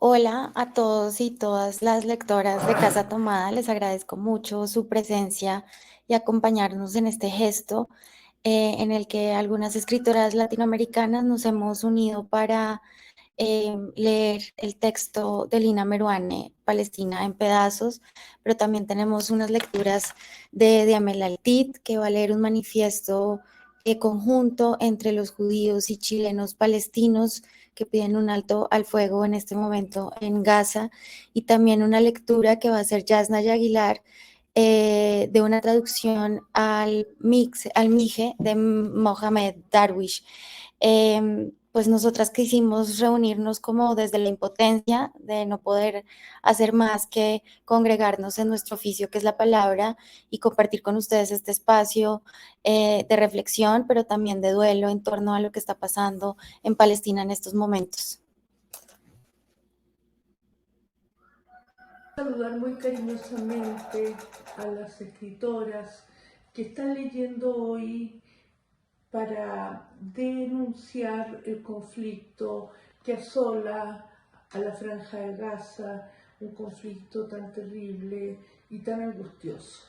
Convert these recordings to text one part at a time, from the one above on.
Hola a todos y todas las lectoras de Casa Tomada. Les agradezco mucho su presencia y acompañarnos en este gesto en el que algunas escritoras latinoamericanas nos hemos unido para leer el texto de Lina Meruane, Palestina en pedazos, pero también tenemos unas lecturas de Amel Altit, que va a leer un manifiesto conjunto entre los judíos y chilenos palestinos que piden un alto al fuego en este momento en Gaza, y también una lectura que va a hacer Yasna Aguilar de una traducción al Mije de Mohamed Darwish. Pues nosotras quisimos reunirnos como desde la impotencia de no poder hacer más que congregarnos en nuestro oficio, que es la palabra, y compartir con ustedes este espacio de reflexión, pero también de duelo en torno a lo que está pasando en Palestina en estos momentos. Saludar muy cariñosamente a las escritoras que están leyendo hoy para denunciar el conflicto que asola a la Franja de Gaza, un conflicto tan terrible y tan angustioso.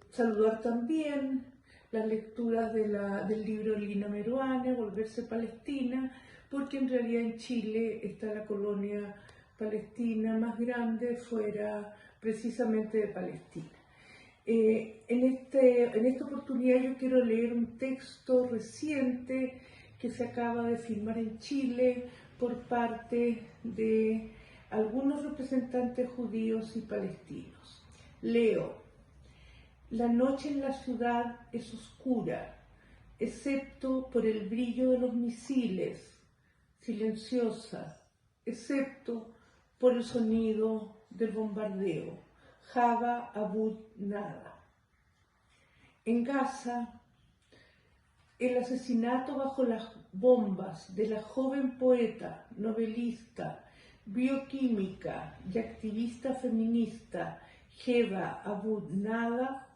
Saludar también las lecturas del libro Lina Meruane, Volverse Palestina, porque en realidad en Chile está la colonia palestina más grande fuera precisamente de Palestina. En esta oportunidad yo quiero leer un texto reciente que se acaba de firmar en Chile por parte de algunos representantes judíos y palestinos. Leo: la noche en la ciudad es oscura, excepto por el brillo de los misiles, silenciosa, excepto por el sonido del bombardeo. Java Abud Nada. En Gaza, el asesinato bajo las bombas de la joven poeta, novelista, bioquímica y activista feminista Jeva Abud Nada,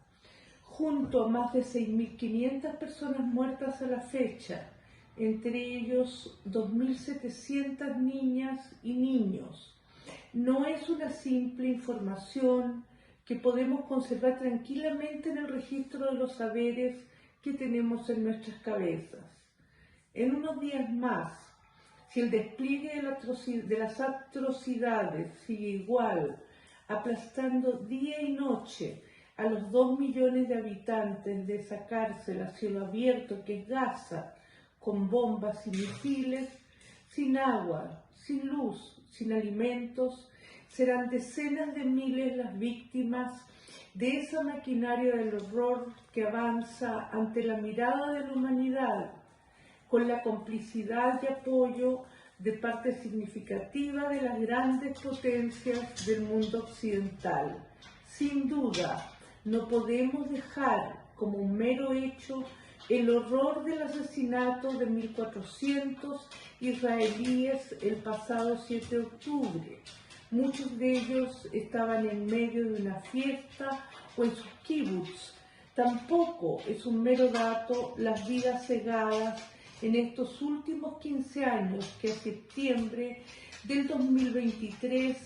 junto a más de 6.500 personas muertas a la fecha, entre ellos 2.700 niñas y niños, no es una simple información que podemos conservar tranquilamente en el registro de los saberes que tenemos en nuestras cabezas. En unos días más, si el despliegue de las atrocidades sigue igual, aplastando día y noche a los 2 millones de habitantes de esa cárcel a cielo abierto que es Gaza, con bombas y misiles, sin agua, sin luz, sin alimentos, serán decenas de miles las víctimas de esa maquinaria del horror que avanza ante la mirada de la humanidad, con la complicidad y apoyo de parte significativa de las grandes potencias del mundo occidental. Sin duda, no podemos dejar como un mero hecho el horror del asesinato de 1.400 israelíes el pasado 7 de octubre. Muchos de ellos estaban en medio de una fiesta o en sus kibbutz. Tampoco es un mero dato las vidas cegadas en estos últimos 15 años que a septiembre del 2023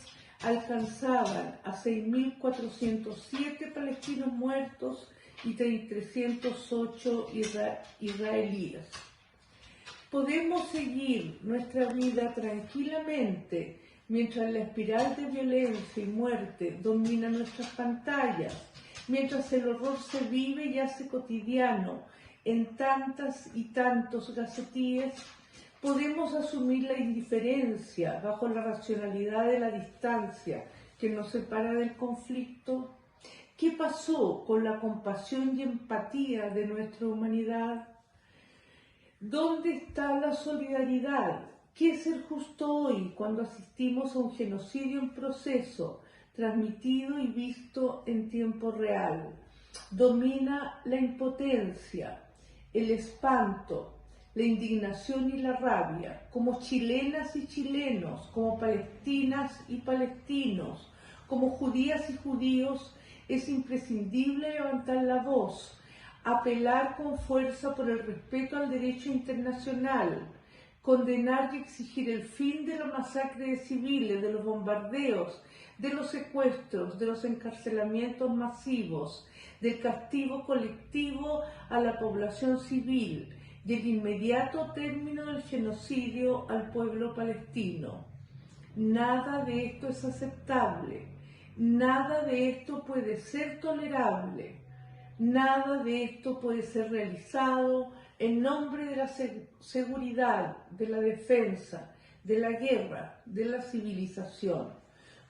alcanzaban a 6.407 palestinos muertos y 308 israelíes. Podemos seguir nuestra vida tranquilamente mientras la espiral de violencia y muerte domina nuestras pantallas, mientras el horror se vive y hace cotidiano en tantas y tantos gacetíes. Podemos asumir la indiferencia bajo la racionalidad de la distancia que nos separa del conflicto. ¿Qué pasó con la compasión y empatía de nuestra humanidad? ¿Dónde está la solidaridad? ¿Qué es ser justo hoy cuando asistimos a un genocidio en proceso, transmitido y visto en tiempo real? Domina la impotencia, el espanto, la indignación y la rabia. Como chilenas y chilenos, como palestinas y palestinos, como judías y judíos, es imprescindible levantar la voz, apelar con fuerza por el respeto al derecho internacional, condenar y exigir el fin de la masacre de civiles, de los bombardeos, de los secuestros, de los encarcelamientos masivos, del castigo colectivo a la población civil y el inmediato término del genocidio al pueblo palestino. Nada de esto es aceptable, nada de esto puede ser tolerable, nada de esto puede ser realizado en nombre de la seguridad, de la defensa, de la guerra, de la civilización,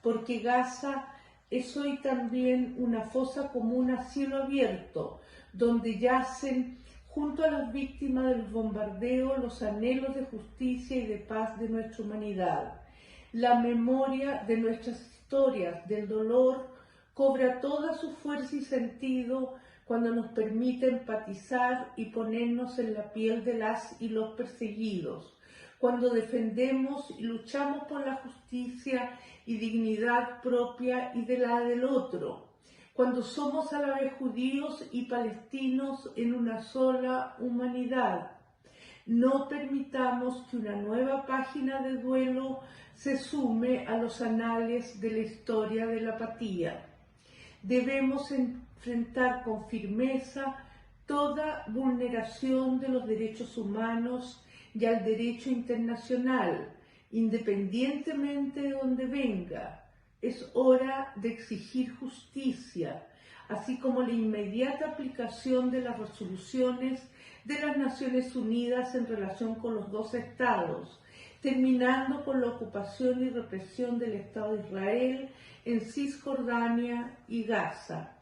porque Gaza es hoy también una fosa común a cielo abierto, donde yacen junto a las víctimas del bombardeo los anhelos de justicia y de paz de nuestra humanidad. La memoria de nuestras historias, del dolor, cobra toda su fuerza y sentido cuando nos permite empatizar y ponernos en la piel de las y los perseguidos, cuando defendemos y luchamos por la justicia y dignidad propia y de la del otro, cuando somos a la vez judíos y palestinos en una sola humanidad. No permitamos que una nueva página de duelo se sume a los anales de la historia de la apatía. Debemos enfrentar con firmeza toda vulneración de los derechos humanos y al derecho internacional, independientemente de donde venga. Es hora de exigir justicia, así como la inmediata aplicación de las resoluciones de las Naciones Unidas en relación con los dos estados, terminando con la ocupación y represión del Estado de Israel en Cisjordania y Gaza.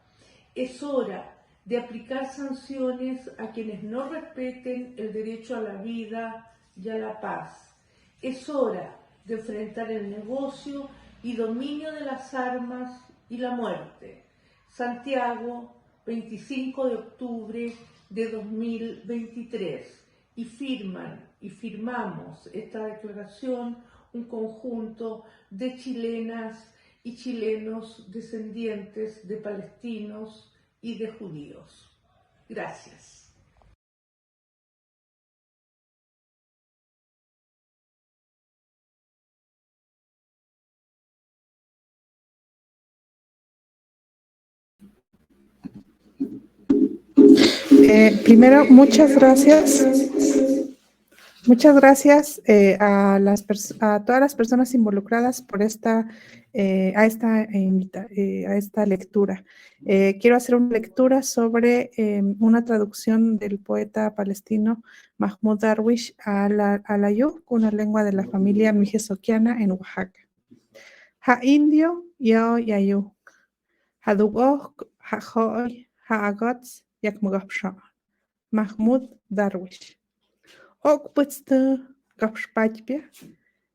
Es hora de aplicar sanciones a quienes no respeten el derecho a la vida y a la paz. Es hora de enfrentar el negocio y dominio de las armas y la muerte. Santiago, 25 de octubre de 2023. Y firmamos esta declaración un conjunto de chilenas y chilenos descendientes de palestinos y de judíos. Gracias. Primero, muchas gracias. Muchas gracias a todas las personas involucradas por esta lectura. Quiero hacer una lectura sobre una traducción del poeta palestino Mahmoud Darwish al ayú, una lengua de la familia mijesoquiana en Oaxaca. Ha indio yo yayu, ha dugoj, ha joy, ha agots, yak mugapsha. Mahmoud Darwish. Ok putzte gapspatbia,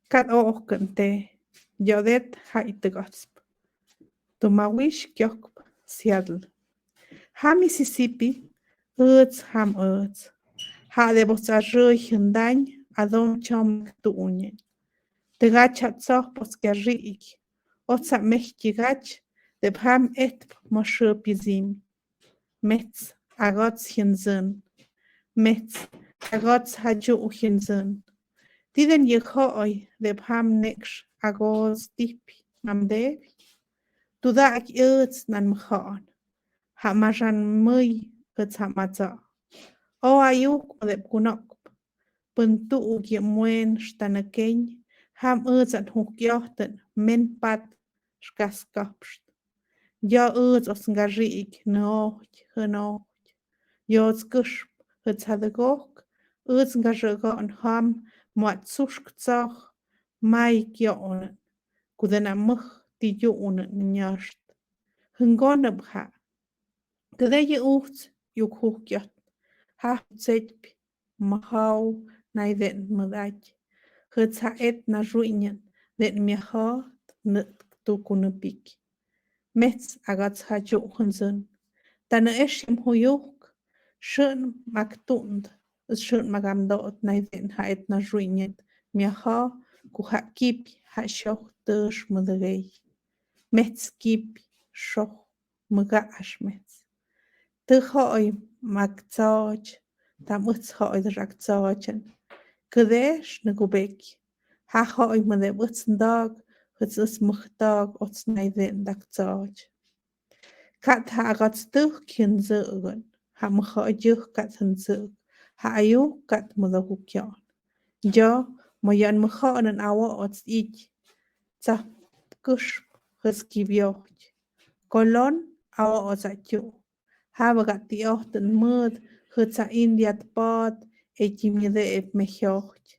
kat okente, yodet haitegotsp. Tumawish kyokp, Seattle. Ha Mississippi, ham Ha de botsarrui hyundañ, adom chom tuunyen. Tegachat soh poskerriik, otsa mechtigach, de ham etp moshupizim. Metz, agots hinzun. Metz, agots haju hinzun. Diden yehoi de ham neksh agos dipi mamdevi. Tudak uts nan mchaan. Hamajan muy uts hamaza. O ayuk de kunok. Puntu ugi muen stanakein. Ham uts at hukjochten men pat skaskapst. Ja uts os ngarik nooit genoot. Jots kush uts hadagok. Uts ngajagon ham Moat sushktsach mai kionen, kudena mug die jonen njast. Hungoneb ha. Gdeje ucht juk hoekjat. Ha zetp, mahau, naiden medaj. Het ha et na ruinen, den mi haat, net tukunepik. Mets agats ha johenzen. Dan eschim hojuk, schön maktund. Schön magamdot naiden ha et na ruinen. Miaha ku ha kip ha shoch tush mudagay. Mets kip shoch muga ashmets. Tuhoy magzaj, tam utzhoy drakzajen. Kadesh na gubek. Ha hoi ma de wutsendag, het is muchdag ots naiden dak zaaj. Kat ha agats duch kien zeugen. Ha mcha ajuch kat han zeug. Ha ayu kat ma da hukjan. Ja, ma jan mcha an awa ots ik. Zap kush hes gibjocht. Kolon awa ots atju. Ha bagat die ochten mud, het sa indiat bad, jimide ep mejocht.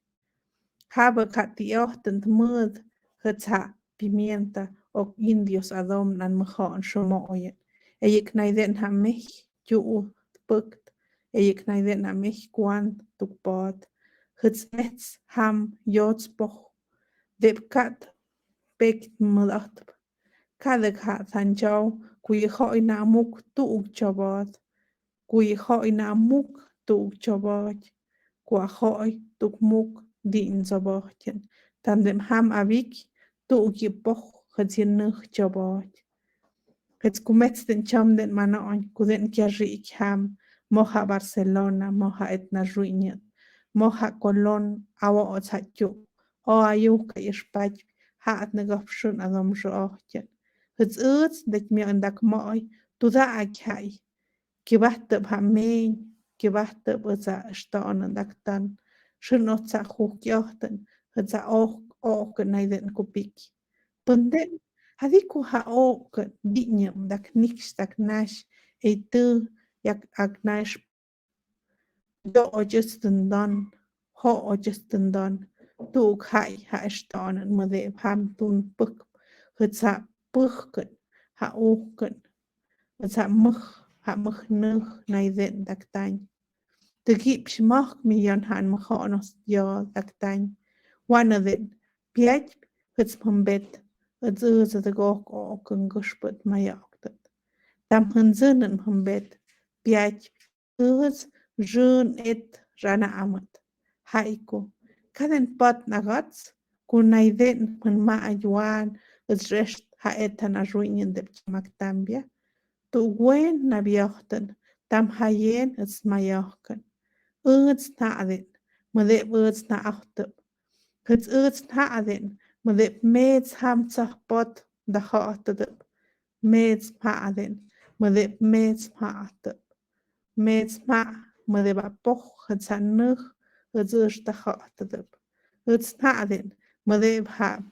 Habe kat die ochtend mud, het ha pimienta ook indios adom nan mechaan shomoyen. Ik naiden ha mich ju pukt. Ik naiden ha mich kwant tuk bad. Het nets ham jotspoch. Dip kat bekt mudatp. Kadek ha thanjau kui hoi na muk tuk jabad. Kui hoi na muk tuk jabad. Kwa hoi tuk muk din zabahtjen. Dan dem ham avik tuk je poch het je nuch jabad. Het kumets den cham den manaon kuden kiarik ham. Moha Barcelona, moha etna ruinjet. Moha Colón, awa otsatju. O ayu ka ispaj. Haat negafshun adom joahtjen. Het uits dat me andak mooi. Tuda akhai. Kibahteb ha mein. Kibahteb utsa staan andak tan. Shun otsa hukjochten. Het sa ook naiden kupik. Punden. Hadiku ha ook dinyam dak niks dak nash. Eitu jak agnash. Do ojusten dan. Ho ojusten dan. Tuk hai ha staan en mede ham tun puk. Het sa pukken. Ha oken. Het sa mug. Ha mug nug naiden dak tan. De gips mag mi jan han mechanos ja dak tan. One of it. Piet. Het spambet. Het zuze de gok ook een gusput majaktet. Tam hun zinnen hun bed. Piet. Uz. Jun et rana amat. Haiko. Kaden pat nagats. Kunaiden hun ma ajuan. Het rest ha etan a ruinen de maktambia. Tu gwen na biochten. Tam hayen het smajaken. Uts naden. Mede uts na achtep. Het uts naden. Mede meets hamtsach pot da haatedep. Meets maden. Mede meets haatep. Meets ma. Mede ba poch het sanug. Het is da haatedep. Het naden. Mede ha.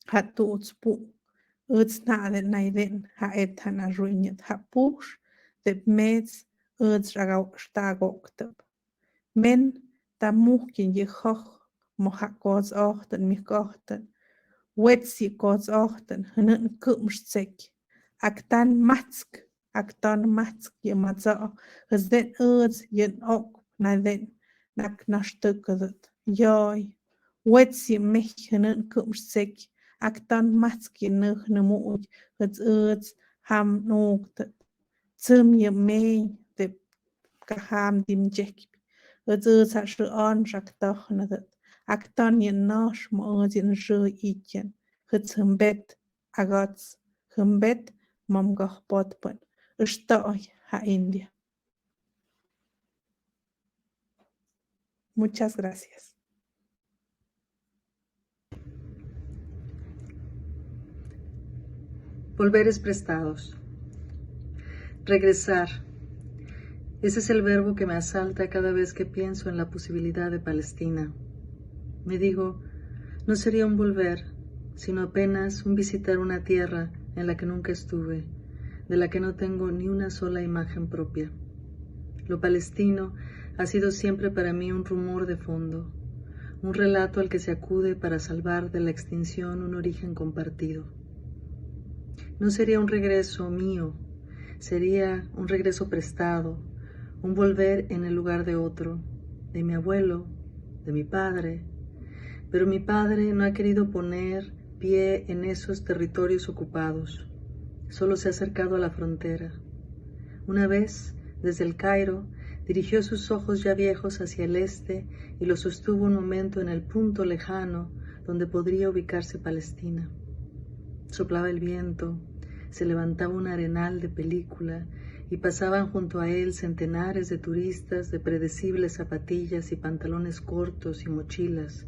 Ha tuuts pu. Het naden naiden. Ha etan a ruinet. Ha push. De meets. Het stagooktep. Men. Da moeken je hoch. Moha gods ochten mich ochten. Wetsi gods ochten. Hunnen kumstsek. Aktan matsk je matza. Hes den jen ook. Na den. Nak na stukkazet. Joi. Wetsi mich hunnen kumstsek. Aktan matsk je nuch ne moed. Hes ham noogtet. Zum je mee. De kaham dim jek. Het ha se aanrak dachnadet. Aktan je nash ma in je itjen. Het humbet agats. Humbet mam gach potpen. Ustaoi ha India. Muchas gracias. Volveres prestados. Regresar. Ese es el verbo que me asalta cada vez que pienso en la posibilidad de Palestina. Me digo, no sería un volver, sino apenas un visitar una tierra en la que nunca estuve, de la que no tengo ni una sola imagen propia. Lo palestino ha sido siempre para mí un rumor de fondo, un relato al que se acude para salvar de la extinción un origen compartido. No sería un regreso mío, sería un regreso prestado, un volver en el lugar de otro, de mi abuelo, de mi padre, pero mi padre no ha querido poner pie en esos territorios ocupados, solo se ha acercado a la frontera. Una vez, desde el Cairo, dirigió sus ojos ya viejos hacia el este y los sostuvo un momento en el punto lejano donde podría ubicarse Palestina. Soplaba el viento, se levantaba un arenal de película y pasaban junto a él centenares de turistas de predecibles zapatillas y pantalones cortos y mochilas,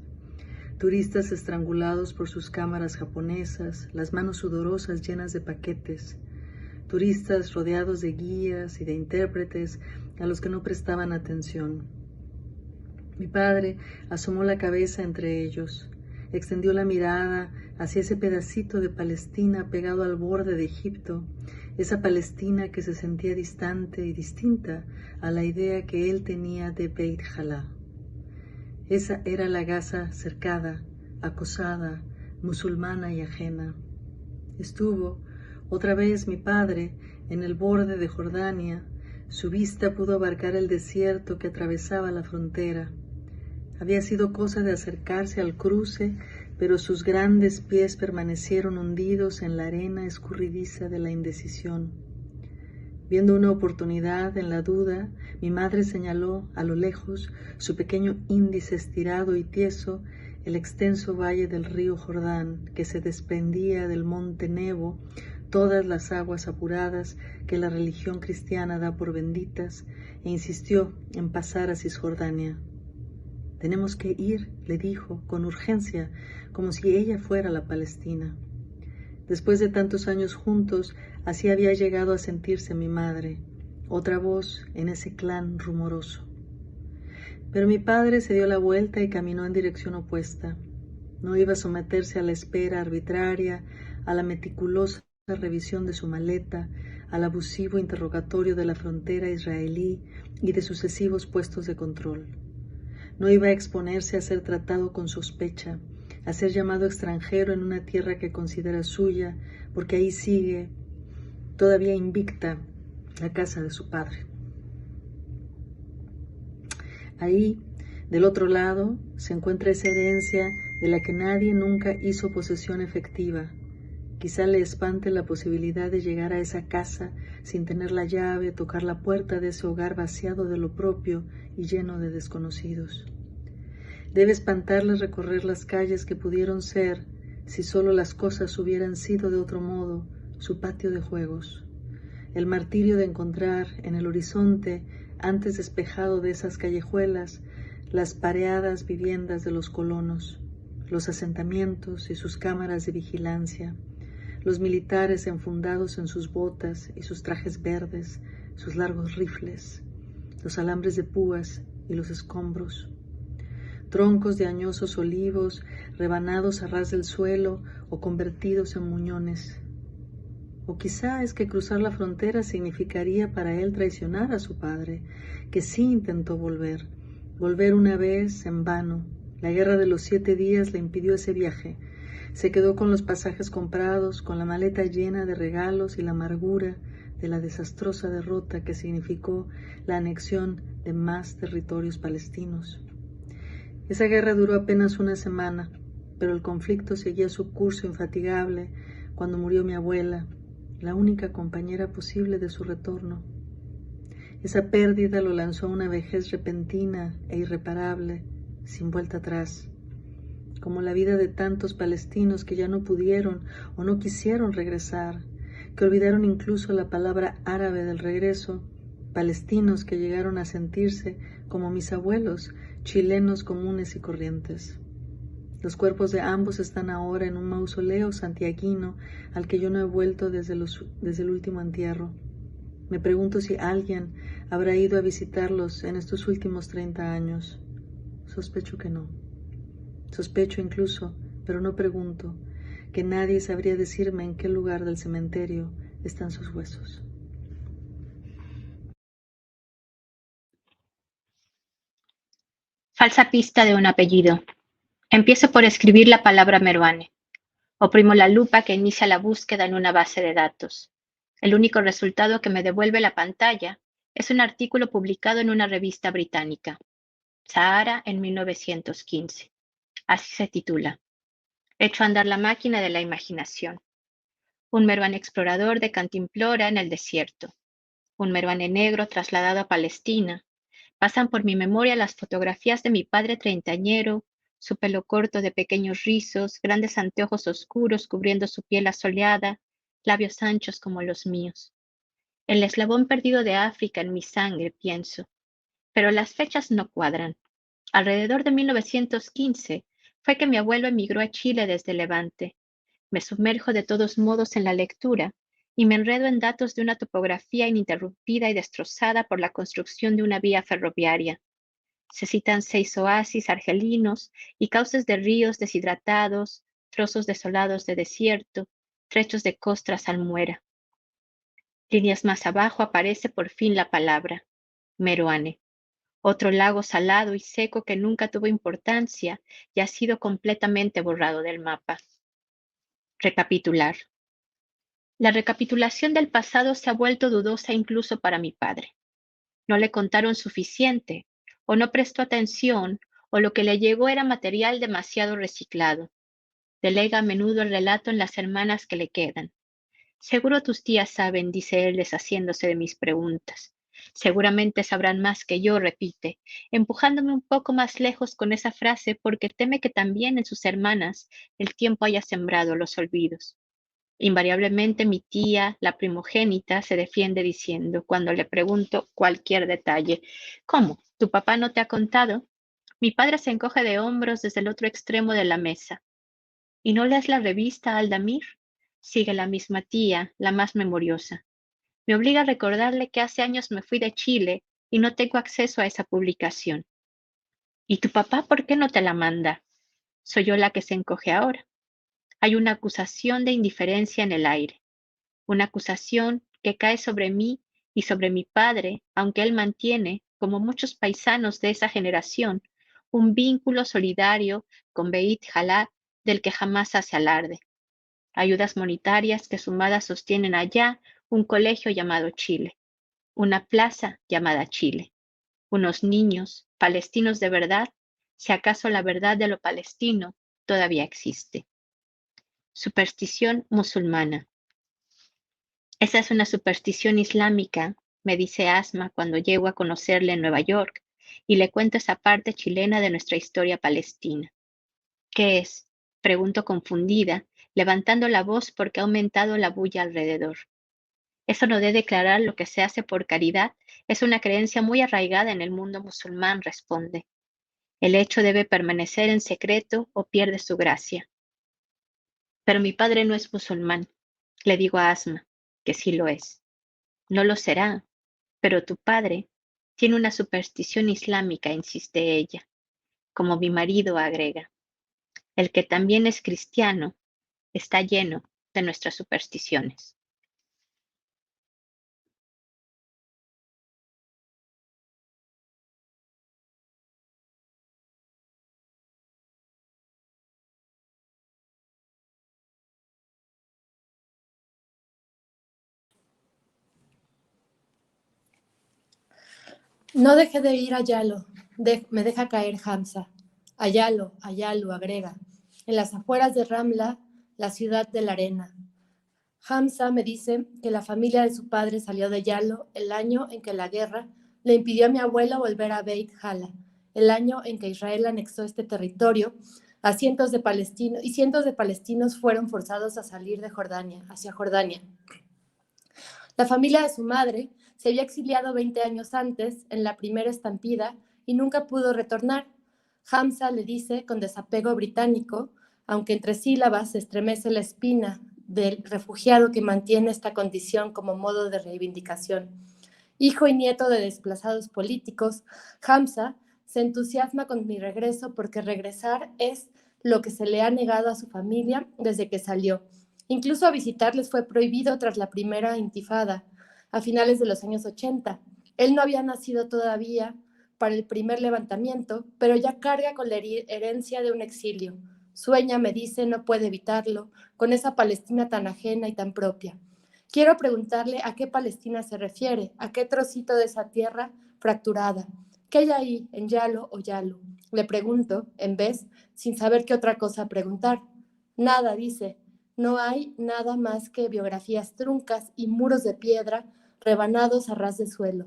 turistas estrangulados por sus cámaras japonesas, las manos sudorosas llenas de paquetes, turistas rodeados de guías y de intérpretes a los que no prestaban atención. Mi padre asomó la cabeza entre ellos, extendió la mirada hacia ese pedacito de Palestina pegado al borde de Egipto, esa Palestina que se sentía distante y distinta a la idea que él tenía de Beit Jalá. Esa era la Gaza cercada, acosada, musulmana y ajena. Estuvo, otra vez mi padre, en el borde de Jordania. Su vista pudo abarcar el desierto que atravesaba la frontera. Había sido cosa de acercarse al cruce, pero sus grandes pies permanecieron hundidos en la arena escurridiza de la indecisión. Viendo una oportunidad en la duda, mi madre señaló a lo lejos, su pequeño índice estirado y tieso, el extenso valle del río Jordán, que se desprendía del monte Nebo, todas las aguas apuradas que la religión cristiana da por benditas, e insistió en pasar a Cisjordania. «Tenemos que ir», le dijo, con urgencia, como si ella fuera la Palestina. Después de tantos años juntos, así había llegado a sentirse mi madre, otra voz en ese clan rumoroso. Pero mi padre se dio la vuelta y caminó en dirección opuesta. No iba a someterse a la espera arbitraria, a la meticulosa revisión de su maleta, al abusivo interrogatorio de la frontera israelí y de sucesivos puestos de control. No iba a exponerse a ser tratado con sospecha, a ser llamado extranjero en una tierra que considera suya, porque ahí sigue, todavía invicta, la casa de su padre. Ahí, del otro lado, se encuentra esa herencia de la que nadie nunca hizo posesión efectiva. Quizá le espante la posibilidad de llegar a esa casa sin tener la llave, tocar la puerta de ese hogar vaciado de lo propio y lleno de desconocidos. Debe espantarle recorrer las calles que pudieron ser, si solo las cosas hubieran sido de otro modo, su patio de juegos. El martirio de encontrar en el horizonte, antes despejado de esas callejuelas, las pareadas viviendas de los colonos, los asentamientos y sus cámaras de vigilancia, los militares enfundados en sus botas y sus trajes verdes, sus largos rifles, los alambres de púas y los escombros, troncos de añosos olivos rebanados a ras del suelo o convertidos en muñones. O quizá es que cruzar la frontera significaría para él traicionar a su padre, que sí intentó volver una vez en vano. La guerra de los 7 días le impidió ese viaje. Se quedó con los pasajes comprados, con la maleta llena de regalos y la amargura de la desastrosa derrota que significó la anexión de más territorios palestinos. Esa guerra duró apenas una semana, pero el conflicto seguía su curso infatigable cuando murió mi abuela, la única compañera posible de su retorno. Esa pérdida lo lanzó a una vejez repentina e irreparable, sin vuelta atrás, como la vida de tantos palestinos que ya no pudieron o no quisieron regresar, que olvidaron incluso la palabra árabe del regreso, palestinos que llegaron a sentirse como mis abuelos, chilenos comunes y corrientes. Los cuerpos de ambos están ahora en un mausoleo santiaguino al que yo no he vuelto desde el último entierro. Me pregunto si alguien habrá ido a visitarlos en estos últimos 30 años. Sospecho que no. Sospecho incluso, pero no pregunto, que nadie sabría decirme en qué lugar del cementerio están sus huesos. Falsa pista de un apellido. Empiezo por escribir la palabra Meruane. Oprimo la lupa que inicia la búsqueda en una base de datos. El único resultado que me devuelve la pantalla es un artículo publicado en una revista británica, Sahara en 1915. Así se titula. Echo a andar la máquina de la imaginación. Un Meruane explorador de Cantimplora en el desierto. Un Meruane negro trasladado a Palestina. Pasan por mi memoria las fotografías de mi padre treintañero, su pelo corto de pequeños rizos, grandes anteojos oscuros cubriendo su piel asoleada, labios anchos como los míos. El eslabón perdido de África en mi sangre, pienso. Pero las fechas no cuadran. Alrededor de 1915 fue que mi abuelo emigró a Chile desde Levante. Me sumerjo de todos modos en la lectura y me enredo en datos de una topografía ininterrumpida y destrozada por la construcción de una vía ferroviaria. Se citan 6 oasis argelinos y cauces de ríos deshidratados, trozos desolados de desierto, trechos de costras salmuera. Líneas más abajo aparece por fin la palabra, Meroane, otro lago salado y seco que nunca tuvo importancia y ha sido completamente borrado del mapa. Recapitular. La recapitulación del pasado se ha vuelto dudosa incluso para mi padre. No le contaron suficiente, o no prestó atención, o lo que le llegó era material demasiado reciclado. Delega a menudo el relato en las hermanas que le quedan. Seguro tus tías saben, dice él deshaciéndose de mis preguntas. Seguramente sabrán más que yo, repite, empujándome un poco más lejos con esa frase porque teme que también en sus hermanas el tiempo haya sembrado los olvidos. Invariablemente mi tía, la primogénita, se defiende diciendo, cuando le pregunto cualquier detalle, ¿cómo? ¿Tu papá no te ha contado? Mi padre se encoge de hombros desde el otro extremo de la mesa. ¿Y no lees la revista Aldamir? Sigue la misma tía, la más memoriosa. Me obliga a recordarle que hace años me fui de Chile y no tengo acceso a esa publicación. ¿Y tu papá por qué no te la manda? Soy yo la que se encoge ahora. Hay una acusación de indiferencia en el aire, una acusación que cae sobre mí y sobre mi padre, aunque él mantiene, como muchos paisanos de esa generación, un vínculo solidario con Beit Jalá del que jamás hace alarde. Ayudas monetarias que sumadas sostienen allá un colegio llamado Chile, una plaza llamada Chile, unos niños palestinos de verdad, si acaso la verdad de lo palestino todavía existe. Superstición musulmana. Esa es una superstición islámica, me dice Asma cuando llego a conocerle en Nueva York y le cuento esa parte chilena de nuestra historia palestina. ¿Qué es? Pregunto confundida, levantando la voz porque ha aumentado la bulla alrededor. Eso no de declarar lo que se hace por caridad es una creencia muy arraigada en el mundo musulmán, responde. El hecho debe permanecer en secreto o pierde su gracia. Pero mi padre no es musulmán, le digo a Asma, que sí lo es. No lo será, pero tu padre tiene una superstición islámica, insiste ella, como mi marido agrega. El que también es cristiano está lleno de nuestras supersticiones. No dejé de ir a Yalo, me deja caer Hamza. Ayalo, agrega, en las afueras de Ramla, la ciudad de la arena. Hamza me dice que la familia de su padre salió de Yalo el año en que la guerra le impidió a mi abuelo volver a Beit Hala, el año en que Israel anexó este territorio a cientos de palestinos fueron forzados a salir de Jordania, hacia Jordania. La familia de su madre se había exiliado 20 años antes en la primera estampida y nunca pudo retornar. Hamza le dice con desapego británico, aunque entre sílabas se estremece la espina del refugiado que mantiene esta condición como modo de reivindicación. Hijo y nieto de desplazados políticos, Hamza se entusiasma con mi regreso porque regresar es lo que se le ha negado a su familia desde que salió. Incluso a visitarles fue prohibido tras la primera intifada, a finales de los años 80. Él no había nacido todavía para el primer levantamiento, pero ya carga con la herencia de un exilio. Sueña, me dice, no puede evitarlo, con esa Palestina tan ajena y tan propia. Quiero preguntarle a qué Palestina se refiere, a qué trocito de esa tierra fracturada. ¿Qué hay ahí, en Yalo o Yalu? Le pregunto, en vez, sin saber qué otra cosa preguntar. Nada, dice. No hay nada más que biografías truncas y muros de piedra rebanados a ras de suelo.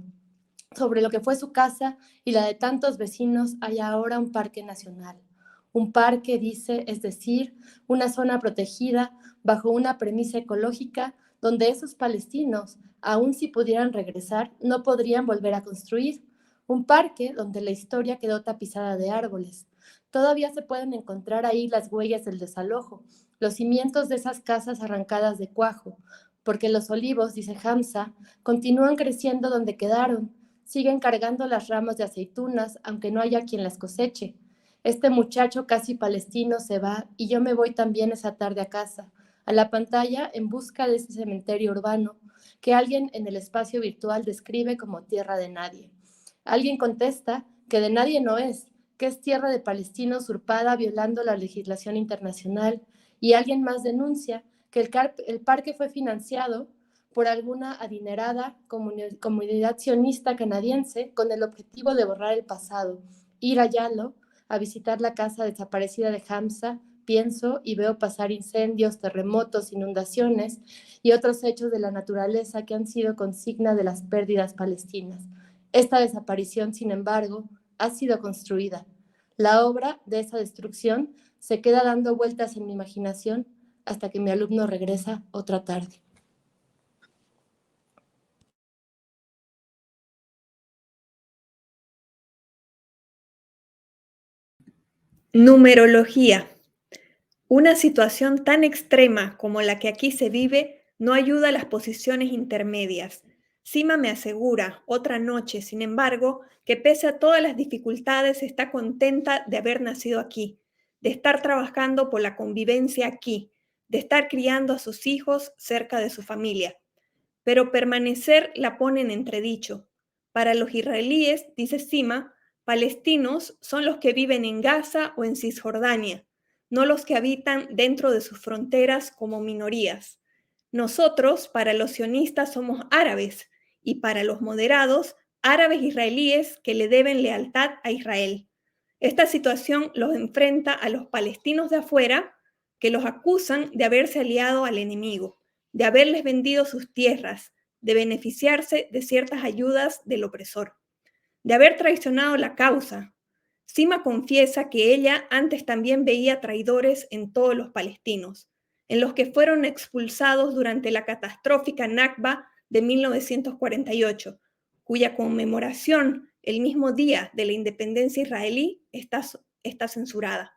Sobre lo que fue su casa y la de tantos vecinos hay ahora un parque nacional. Un parque, dice, es decir, una zona protegida bajo una premisa ecológica donde esos palestinos, aun si pudieran regresar, no podrían volver a construir. Un parque donde la historia quedó tapizada de árboles. Todavía se pueden encontrar ahí las huellas del desalojo, los cimientos de esas casas arrancadas de cuajo, porque los olivos, dice Hamza, continúan creciendo donde quedaron, siguen cargando las ramas de aceitunas, aunque no haya quien las coseche. Este muchacho casi palestino se va y yo me voy también esa tarde a casa, a la pantalla en busca de ese cementerio urbano que alguien en el espacio virtual describe como tierra de nadie. Alguien contesta que de nadie no es, que es tierra de palestinos usurpada violando la legislación internacional, y alguien más denuncia que el parque fue financiado por alguna adinerada comunidad sionista canadiense con el objetivo de borrar el pasado. Ir a Yalo a visitar la casa desaparecida de Hamza, pienso y veo pasar incendios, terremotos, inundaciones y otros hechos de la naturaleza que han sido consigna de las pérdidas palestinas. Esta desaparición, sin embargo, ha sido construida. La obra de esa destrucción se queda dando vueltas en mi imaginación hasta que mi alumno regresa otra tarde. Numerología. Una situación tan extrema como la que aquí se vive no ayuda a las posiciones intermedias. Sima me asegura, otra noche, sin embargo, que pese a todas las dificultades está contenta de haber nacido aquí, de estar trabajando por la convivencia aquí, de estar criando a sus hijos cerca de su familia. Pero permanecer la pone en entredicho. Para los israelíes, dice Sima, palestinos son los que viven en Gaza o en Cisjordania, no los que habitan dentro de sus fronteras como minorías. Nosotros, para los sionistas, somos árabes y para los moderados, árabes israelíes que le deben lealtad a Israel. Esta situación los enfrenta a los palestinos de afuera que los acusan de haberse aliado al enemigo, de haberles vendido sus tierras, de beneficiarse de ciertas ayudas del opresor, de haber traicionado la causa. Sima confiesa que ella antes también veía traidores en todos los palestinos, en los que fueron expulsados durante la catastrófica Nakba de 1948, cuya conmemoración el mismo día de la independencia israelí está censurada,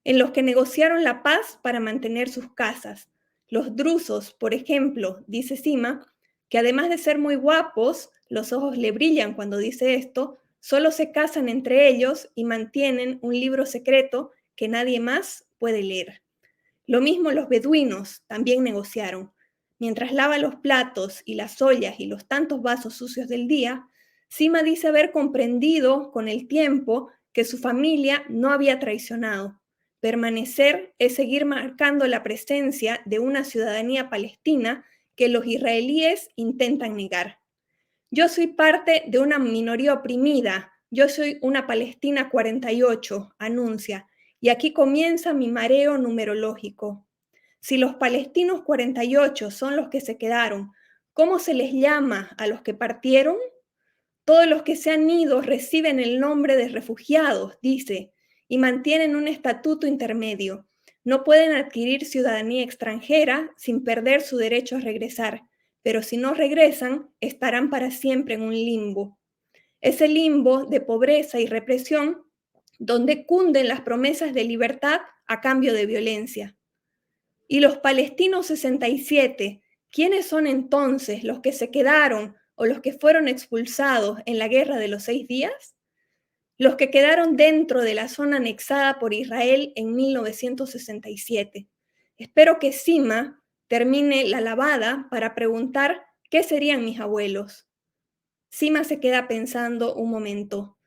en los que negociaron la paz para mantener sus casas. Los drusos, por ejemplo, dice Sima, que además de ser muy guapos, los ojos le brillan cuando dice esto, solo se casan entre ellos y mantienen un libro secreto que nadie más puede leer. Lo mismo los beduinos también negociaron. Mientras lava los platos y las ollas y los tantos vasos sucios del día, Sima dice haber comprendido con el tiempo que su familia no había traicionado. Permanecer es seguir marcando la presencia de una ciudadanía palestina que los israelíes intentan negar. Yo soy parte de una minoría oprimida, yo soy una Palestina 48, anuncia, y aquí comienza mi mareo numerológico. Si los palestinos 48 son los que se quedaron, ¿cómo se les llama a los que partieron? Todos los que se han ido reciben el nombre de refugiados, dice, y mantienen un estatuto intermedio. No pueden adquirir ciudadanía extranjera sin perder su derecho a regresar, pero si no regresan, estarán para siempre en un limbo. Ese limbo de pobreza y represión donde cunden las promesas de libertad a cambio de violencia. Y los palestinos 67, ¿quiénes son entonces los que se quedaron o los que fueron expulsados en la Guerra de los 6 días? Los que quedaron dentro de la zona anexada por Israel en 1967. Espero que Sima termine la lavada para preguntar qué serían mis abuelos. Sima se queda pensando un momento.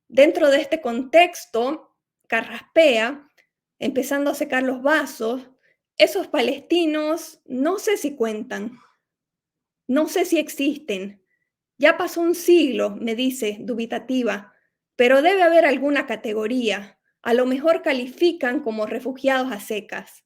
Dentro de este contexto, carraspea, empezando a secar los vasos. Esos palestinos no sé si cuentan, no sé si existen. Ya pasó un siglo, me dice, dubitativa, pero debe haber alguna categoría. A lo mejor califican como refugiados a secas.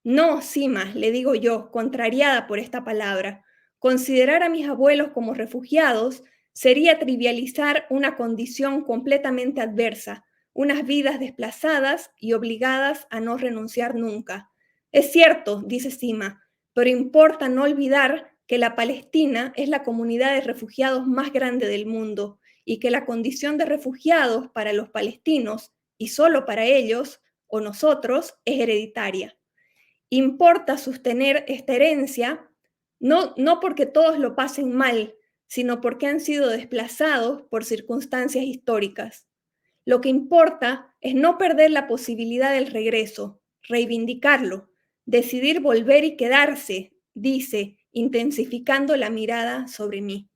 No, Sima, le digo yo, contrariada por esta palabra. Considerar a mis abuelos como refugiados sería trivializar una condición completamente adversa, unas vidas desplazadas y obligadas a no renunciar nunca. Es cierto, dice Sima, pero importa no olvidar que la Palestina es la comunidad de refugiados más grande del mundo y que la condición de refugiados para los palestinos, y solo para ellos o nosotros, es hereditaria. Importa sostener esta herencia, no porque todos lo pasen mal, sino porque han sido desplazados por circunstancias históricas. Lo que importa es no perder la posibilidad del regreso, reivindicarlo, decidir volver y quedarse, dice, intensificando la mirada sobre mí.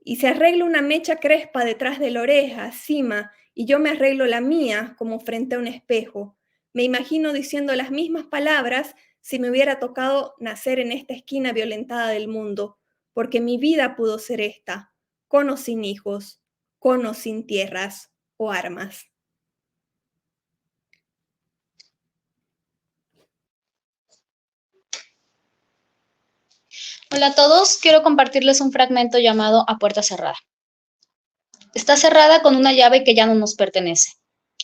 Y se arregla una mecha crespa detrás de la oreja, cima, y yo me arreglo la mía como frente a un espejo. Me imagino diciendo las mismas palabras si me hubiera tocado nacer en esta esquina violentada del mundo, porque mi vida pudo ser esta, con o sin hijos, con o sin tierras o armas. Hola a todos, quiero compartirles un fragmento llamado A Puerta Cerrada. Está cerrada con una llave que ya no nos pertenece.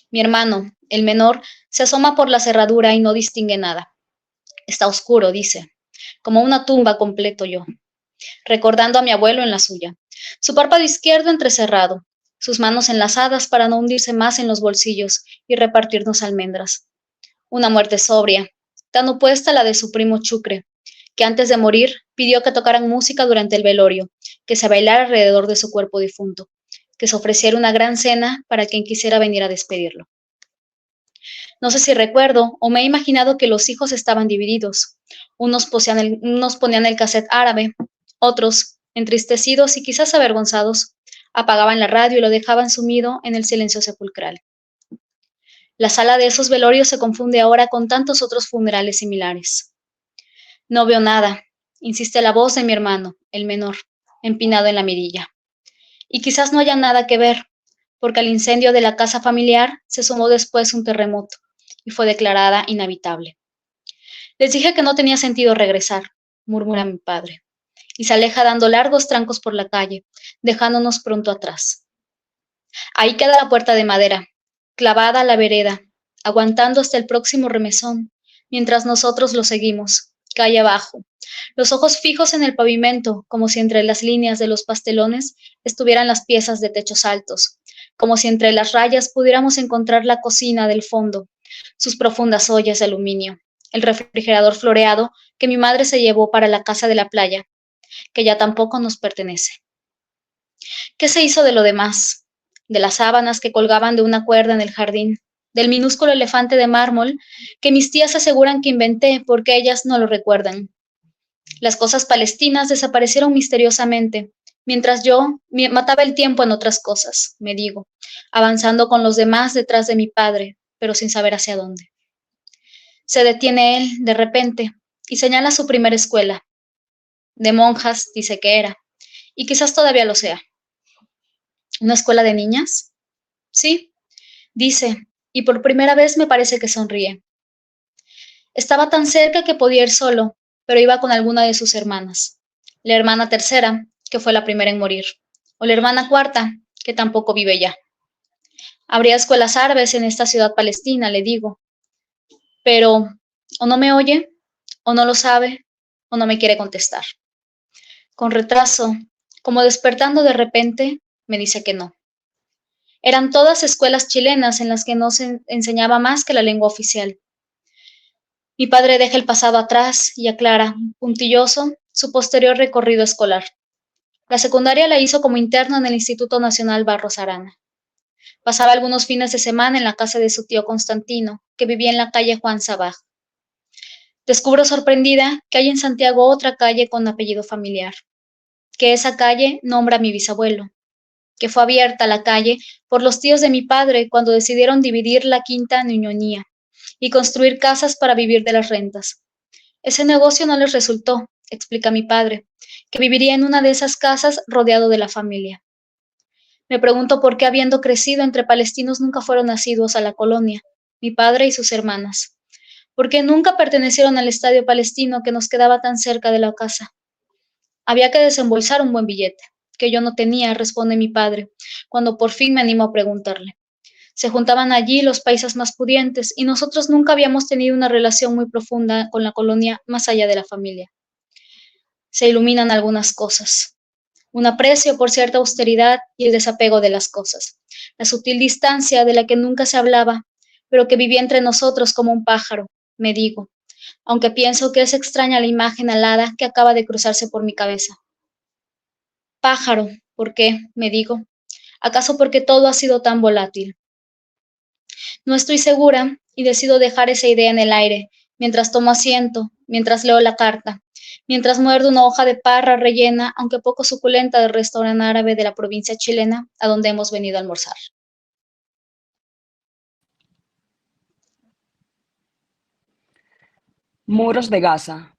Mi hermano, el menor, se asoma por la cerradura y no distingue nada. Está oscuro, dice, como una tumba completo yo, recordando a mi abuelo en la suya. Su párpado izquierdo entrecerrado, sus manos enlazadas para no hundirse más en los bolsillos y repartirnos almendras. Una muerte sobria, tan opuesta a la de su primo Chucre, que antes de morir pidió que tocaran música durante el velorio, que se bailara alrededor de su cuerpo difunto, que se ofreciera una gran cena para quien quisiera venir a despedirlo. No sé si recuerdo o me he imaginado que los hijos estaban divididos. Unos ponían el cassette árabe, otros, entristecidos y quizás avergonzados, apagaban la radio y lo dejaban sumido en el silencio sepulcral. La sala de esos velorios se confunde ahora con tantos otros funerales similares. No veo nada, insiste la voz de mi hermano, el menor, empinado en la mirilla. Y quizás no haya nada que ver, porque al incendio de la casa familiar se sumó después un terremoto y fue declarada inhabitable. Les dije que no tenía sentido regresar, murmura mi padre, y se aleja dando largos trancos por la calle, dejándonos pronto atrás. Ahí queda la puerta de madera, clavada a la vereda, aguantando hasta el próximo remesón, mientras nosotros lo seguimos, calle abajo, los ojos fijos en el pavimento, como si entre las líneas de los pastelones estuvieran las piezas de techos altos, como si entre las rayas pudiéramos encontrar la cocina del fondo, sus profundas ollas de aluminio, el refrigerador floreado que mi madre se llevó para la casa de la playa, que ya tampoco nos pertenece. ¿Qué se hizo de lo demás? De las sábanas que colgaban de una cuerda en el jardín, del minúsculo elefante de mármol que mis tías aseguran que inventé porque ellas no lo recuerdan. Las cosas palestinas desaparecieron misteriosamente, mientras yo mataba el tiempo en otras cosas, me digo, avanzando con los demás detrás de mi padre, pero sin saber hacia dónde. Se detiene él, de repente, y señala su primera escuela. De monjas, dice que era, y quizás todavía lo sea. ¿Una escuela de niñas? Sí, dice, y por primera vez me parece que sonríe. Estaba tan cerca que podía ir solo, pero iba con alguna de sus hermanas. La hermana tercera, que fue la primera en morir, o la hermana cuarta, que tampoco vive ya. Habría escuelas árabes en esta ciudad palestina, le digo. Pero o no me oye, o no lo sabe, o no me quiere contestar. Con retraso, como despertando de repente, me dice que no. Eran todas escuelas chilenas en las que no se enseñaba más que la lengua oficial. Mi padre deja el pasado atrás y aclara, puntilloso, su posterior recorrido escolar. La secundaria la hizo como interno en el Instituto Nacional Barros Arana. Pasaba algunos fines de semana en la casa de su tío Constantino, que vivía en la calle Juan Sabaj. Descubro sorprendida que hay en Santiago otra calle con apellido familiar, que esa calle nombra a mi bisabuelo, que fue abierta la calle por los tíos de mi padre cuando decidieron dividir la quinta en Ñuñoa y construir casas para vivir de las rentas. Ese negocio no les resultó, explica mi padre, que viviría en una de esas casas rodeado de la familia. Me pregunto por qué, habiendo crecido entre palestinos, nunca fueron asiduos a la colonia, mi padre y sus hermanas. ¿Por qué nunca pertenecieron al estadio palestino que nos quedaba tan cerca de la casa? Había que desembolsar un buen billete, que yo no tenía, responde mi padre, cuando por fin me animo a preguntarle. Se juntaban allí los paisas más pudientes y nosotros nunca habíamos tenido una relación muy profunda con la colonia más allá de la familia. Se iluminan algunas cosas. Un aprecio por cierta austeridad y el desapego de las cosas. La sutil distancia de la que nunca se hablaba, pero que vivía entre nosotros como un pájaro, me digo, aunque pienso que es extraña la imagen alada que acaba de cruzarse por mi cabeza. Pájaro, ¿por qué? Me digo. ¿Acaso porque todo ha sido tan volátil? No estoy segura y decido dejar esa idea en el aire, mientras tomo asiento, mientras leo la carta, mientras muerdo una hoja de parra rellena, aunque poco suculenta, del restaurante árabe de la provincia chilena a donde hemos venido a almorzar. Muros de Gaza.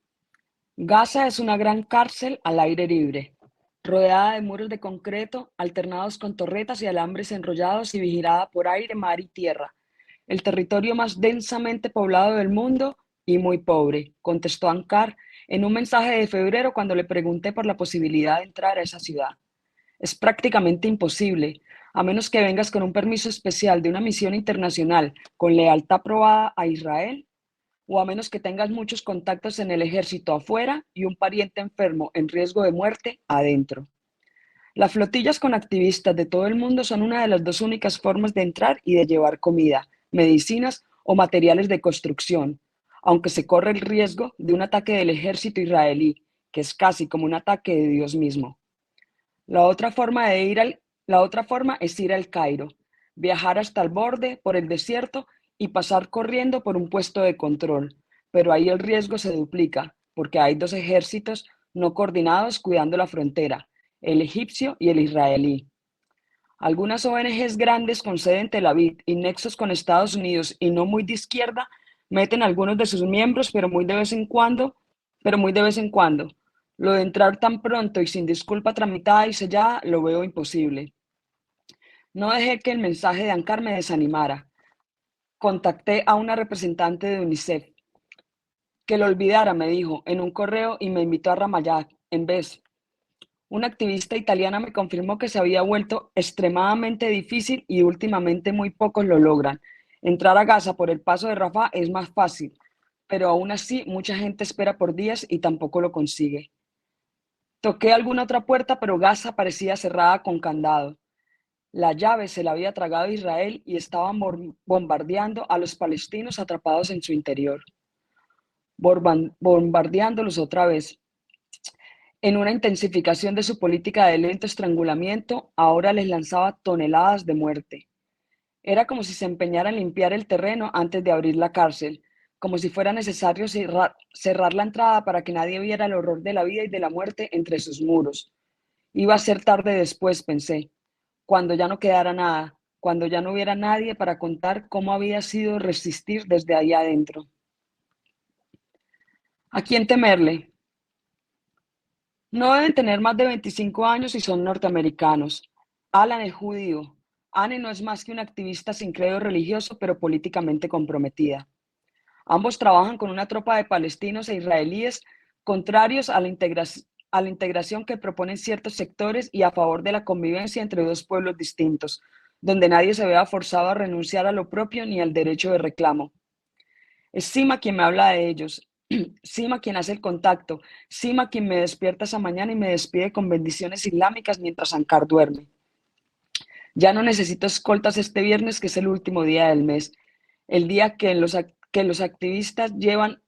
Gaza es una gran cárcel al aire libre, rodeada de muros de concreto, alternados con torretas y alambres enrollados y vigilada por aire, mar y tierra. El territorio más densamente poblado del mundo y muy pobre, contestó Ankar en un mensaje de febrero cuando le pregunté por la posibilidad de entrar a esa ciudad. Es prácticamente imposible, a menos que vengas con un permiso especial de una misión internacional con lealtad probada a Israel, o a menos que tengas muchos contactos en el ejército afuera y un pariente enfermo en riesgo de muerte adentro. Las flotillas con activistas de todo el mundo son una de las dos únicas formas de entrar y de llevar comida, medicinas o materiales de construcción, aunque se corre el riesgo de un ataque del ejército israelí, que es casi como un ataque de Dios mismo. La otra forma es ir al Cairo, viajar hasta el borde por el desierto y pasar corriendo por un puesto de control, pero ahí el riesgo se duplica, porque hay dos ejércitos no coordinados cuidando la frontera, el egipcio y el israelí. Algunas ONGs grandes con sede en Tel Aviv y nexos con Estados Unidos y no muy de izquierda meten a algunos de sus miembros, pero muy de vez en cuando. Lo de entrar tan pronto y sin disculpa tramitada y sellada lo veo imposible. No dejé que el mensaje de Ankar me desanimara. Contacté a una representante de UNICEF. Que lo olvidara, me dijo, en un correo y me invitó a Ramallah en vez. Una activista italiana me confirmó que se había vuelto extremadamente difícil y últimamente muy pocos lo logran. Entrar a Gaza por el paso de Rafah es más fácil, pero aún así mucha gente espera por días y tampoco lo consigue. Toqué alguna otra puerta, pero Gaza parecía cerrada con candado. La llave se la había tragado Israel y estaban bombardeando a los palestinos atrapados en su interior. Bombardeándolos otra vez. En una intensificación de su política de lento estrangulamiento, ahora les lanzaba toneladas de muerte. Era como si se empeñara en limpiar el terreno antes de abrir la cárcel, como si fuera necesario cerrar la entrada para que nadie viera el horror de la vida y de la muerte entre sus muros. Iba a ser tarde después, pensé, cuando ya no quedara nada, cuando ya no hubiera nadie para contar cómo había sido resistir desde ahí adentro. ¿A quién temerle? No deben tener más de 25 años y son norteamericanos. Alan es judío. Anne no es más que una activista sin credo religioso, pero políticamente comprometida. Ambos trabajan con una tropa de palestinos e israelíes contrarios a la integración que proponen ciertos sectores y a favor de la convivencia entre dos pueblos distintos, donde nadie se vea forzado a renunciar a lo propio ni al derecho de reclamo. Es Sima quien me habla de ellos. Sima quien hace el contacto, Sima quien me despierta esa mañana y me despide con bendiciones islámicas mientras Ankar duerme. Ya no necesito escoltas este viernes, que es el último día del mes, el día en que los activistas llevan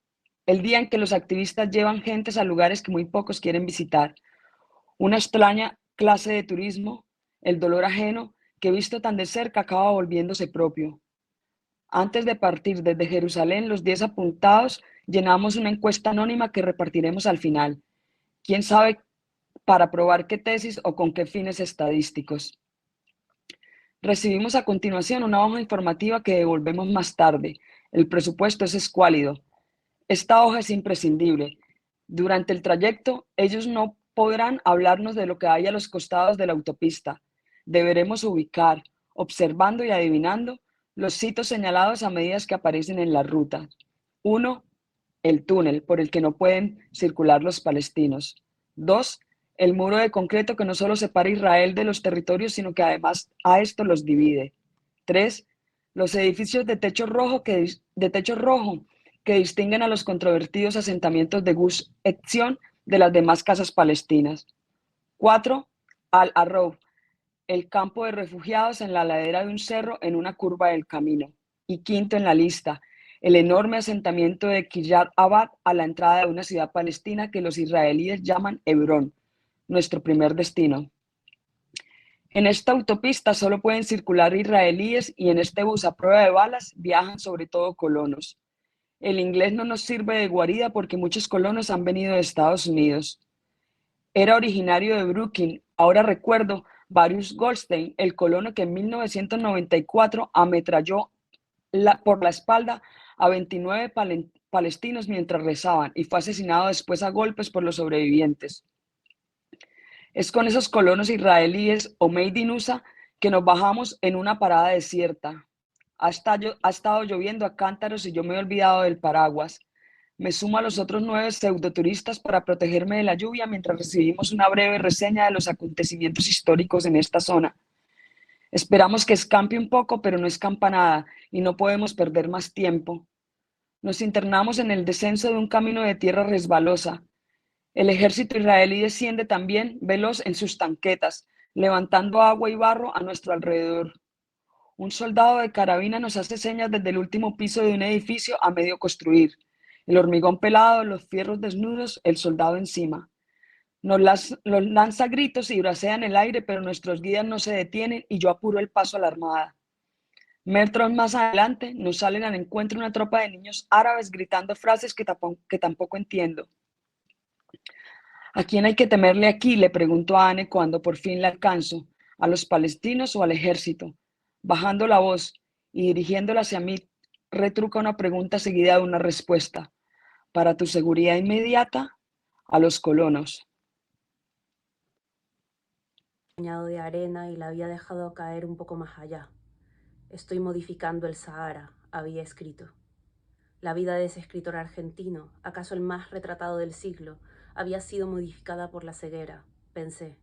gentes a lugares que muy pocos quieren visitar. Una extraña clase de turismo, el dolor ajeno, que visto tan de cerca acaba volviéndose propio. Antes de partir desde Jerusalén, los 10 apuntados llenamos una encuesta anónima que repartiremos al final. ¿Quién sabe para probar qué tesis o con qué fines estadísticos? Recibimos a continuación una hoja informativa que devolvemos más tarde. El presupuesto es escuálido. Esta hoja es imprescindible. Durante el trayecto, ellos no podrán hablarnos de lo que hay a los costados de la autopista. Deberemos ubicar, observando y adivinando, los sitios señalados a medida que aparecen en la ruta. 1. El túnel por el que no pueden circular los palestinos. 2. El muro de concreto que no solo separa Israel de los territorios, sino que además a esto los divide. 3. Los edificios de techo rojo que distinguen a los controvertidos asentamientos de Gush Etzion de las demás casas palestinas. 4. Al-Arrouf, el campo de refugiados en la ladera de un cerro en una curva del camino. Y 5. en la lista, el enorme asentamiento de Kiryat Arba a la entrada de una ciudad palestina que los israelíes llaman Hebrón, nuestro primer destino. En esta autopista solo pueden circular israelíes y en este bus a prueba de balas viajan sobre todo colonos. El inglés no nos sirve de guarida porque muchos colonos han venido de Estados Unidos. Era originario de Brooklyn. Ahora recuerdo Varius Goldstein, el colono que en 1994 ametralló por la espalda a 29 palestinos mientras rezaban y fue asesinado después a golpes por los sobrevivientes. Es con esos colonos israelíes o Made in USA que nos bajamos en una parada desierta. Ha estado lloviendo a cántaros y yo me he olvidado del paraguas. Me sumo a los otros 9 pseudoturistas para protegerme de la lluvia mientras recibimos una breve reseña de los acontecimientos históricos en esta zona. Esperamos que escampe un poco, pero no escampa nada y no podemos perder más tiempo. Nos internamos en el descenso de un camino de tierra resbalosa. El ejército israelí desciende también veloz en sus tanquetas, levantando agua y barro a nuestro alrededor. Un soldado de carabina nos hace señas desde el último piso de un edificio a medio construir. El hormigón pelado, los fierros desnudos, el soldado encima. Nos lanza gritos y bracea en el aire, pero nuestros guías no se detienen y yo apuro el paso a la armada. Metros más adelante nos salen al encuentro una tropa de niños árabes gritando frases que tampoco entiendo. ¿A quién hay que temerle aquí?, le pregunto a Anne cuando por fin la alcanzo. ¿A los palestinos o al ejército? Bajando la voz y dirigiéndola hacia mí, retruca una pregunta seguida de una respuesta. Para tu seguridad inmediata, a los colonos. De arena y la había dejado caer un poco más allá. Estoy modificando el Sahara, había escrito. La vida de ese escritor argentino, acaso el más retratado del siglo, había sido modificada por la ceguera, pensé,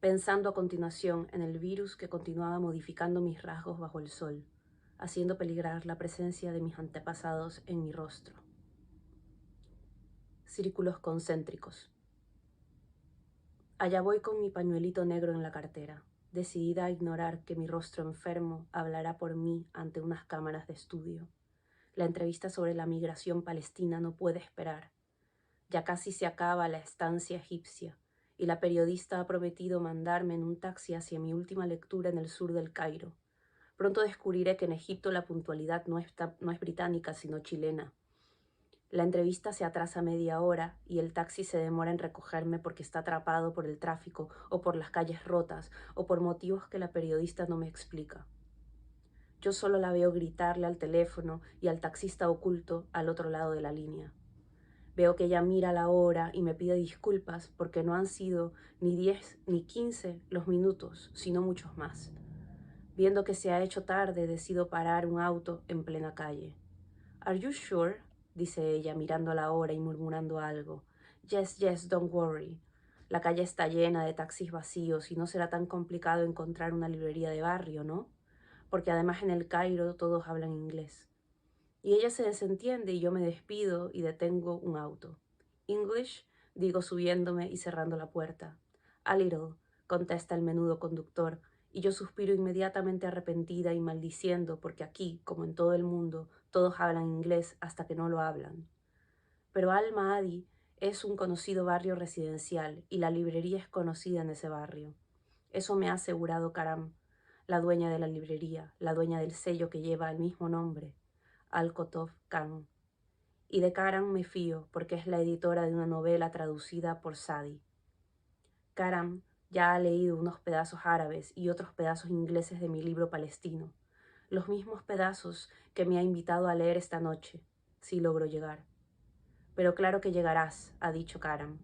pensando a continuación en el virus que continuaba modificando mis rasgos bajo el sol, haciendo peligrar la presencia de mis antepasados en mi rostro. Círculos concéntricos. Allá voy con mi pañuelito negro en la cartera, decidida a ignorar que mi rostro enfermo hablará por mí ante unas cámaras de estudio. La entrevista sobre la migración palestina no puede esperar. Ya casi se acaba la estancia egipcia y la periodista ha prometido mandarme en un taxi hacia mi última lectura en el sur del Cairo. Pronto descubriré que en Egipto la puntualidad no es británica sino chilena. La entrevista se atrasa media hora y el taxi se demora en recogerme porque está atrapado por el tráfico o por las calles rotas o por motivos que la periodista no me explica. Yo solo la veo gritarle al teléfono y al taxista oculto al otro lado de la línea. Veo que ella mira la hora y me pide disculpas porque no han sido ni 10 ni 15 los minutos, sino muchos más. Viendo que se ha hecho tarde, decido parar un auto en plena calle. ¿Are you sure?, dice ella mirando la hora y murmurando algo. Yes, yes, don't worry. La calle está llena de taxis vacíos y no será tan complicado encontrar una librería de barrio, ¿no? Porque además en el Cairo todos hablan inglés. Y ella se desentiende y yo me despido y detengo un auto. English, digo subiéndome y cerrando la puerta. A little, contesta el menudo conductor, y yo suspiro inmediatamente arrepentida y maldiciendo porque aquí, como en todo el mundo, todos hablan inglés hasta que no lo hablan. Pero Al-Mahdi es un conocido barrio residencial y la librería es conocida en ese barrio. Eso me ha asegurado Karam, la dueña de la librería, la dueña del sello que lleva el mismo nombre, Al-Kotov Khan. Y de Karam me fío porque es la editora de una novela traducida por Sadi. Karam ya ha leído unos pedazos árabes y otros pedazos ingleses de mi libro palestino, los mismos pedazos que me ha invitado a leer esta noche, si logro llegar. Pero claro que llegarás, ha dicho Karam,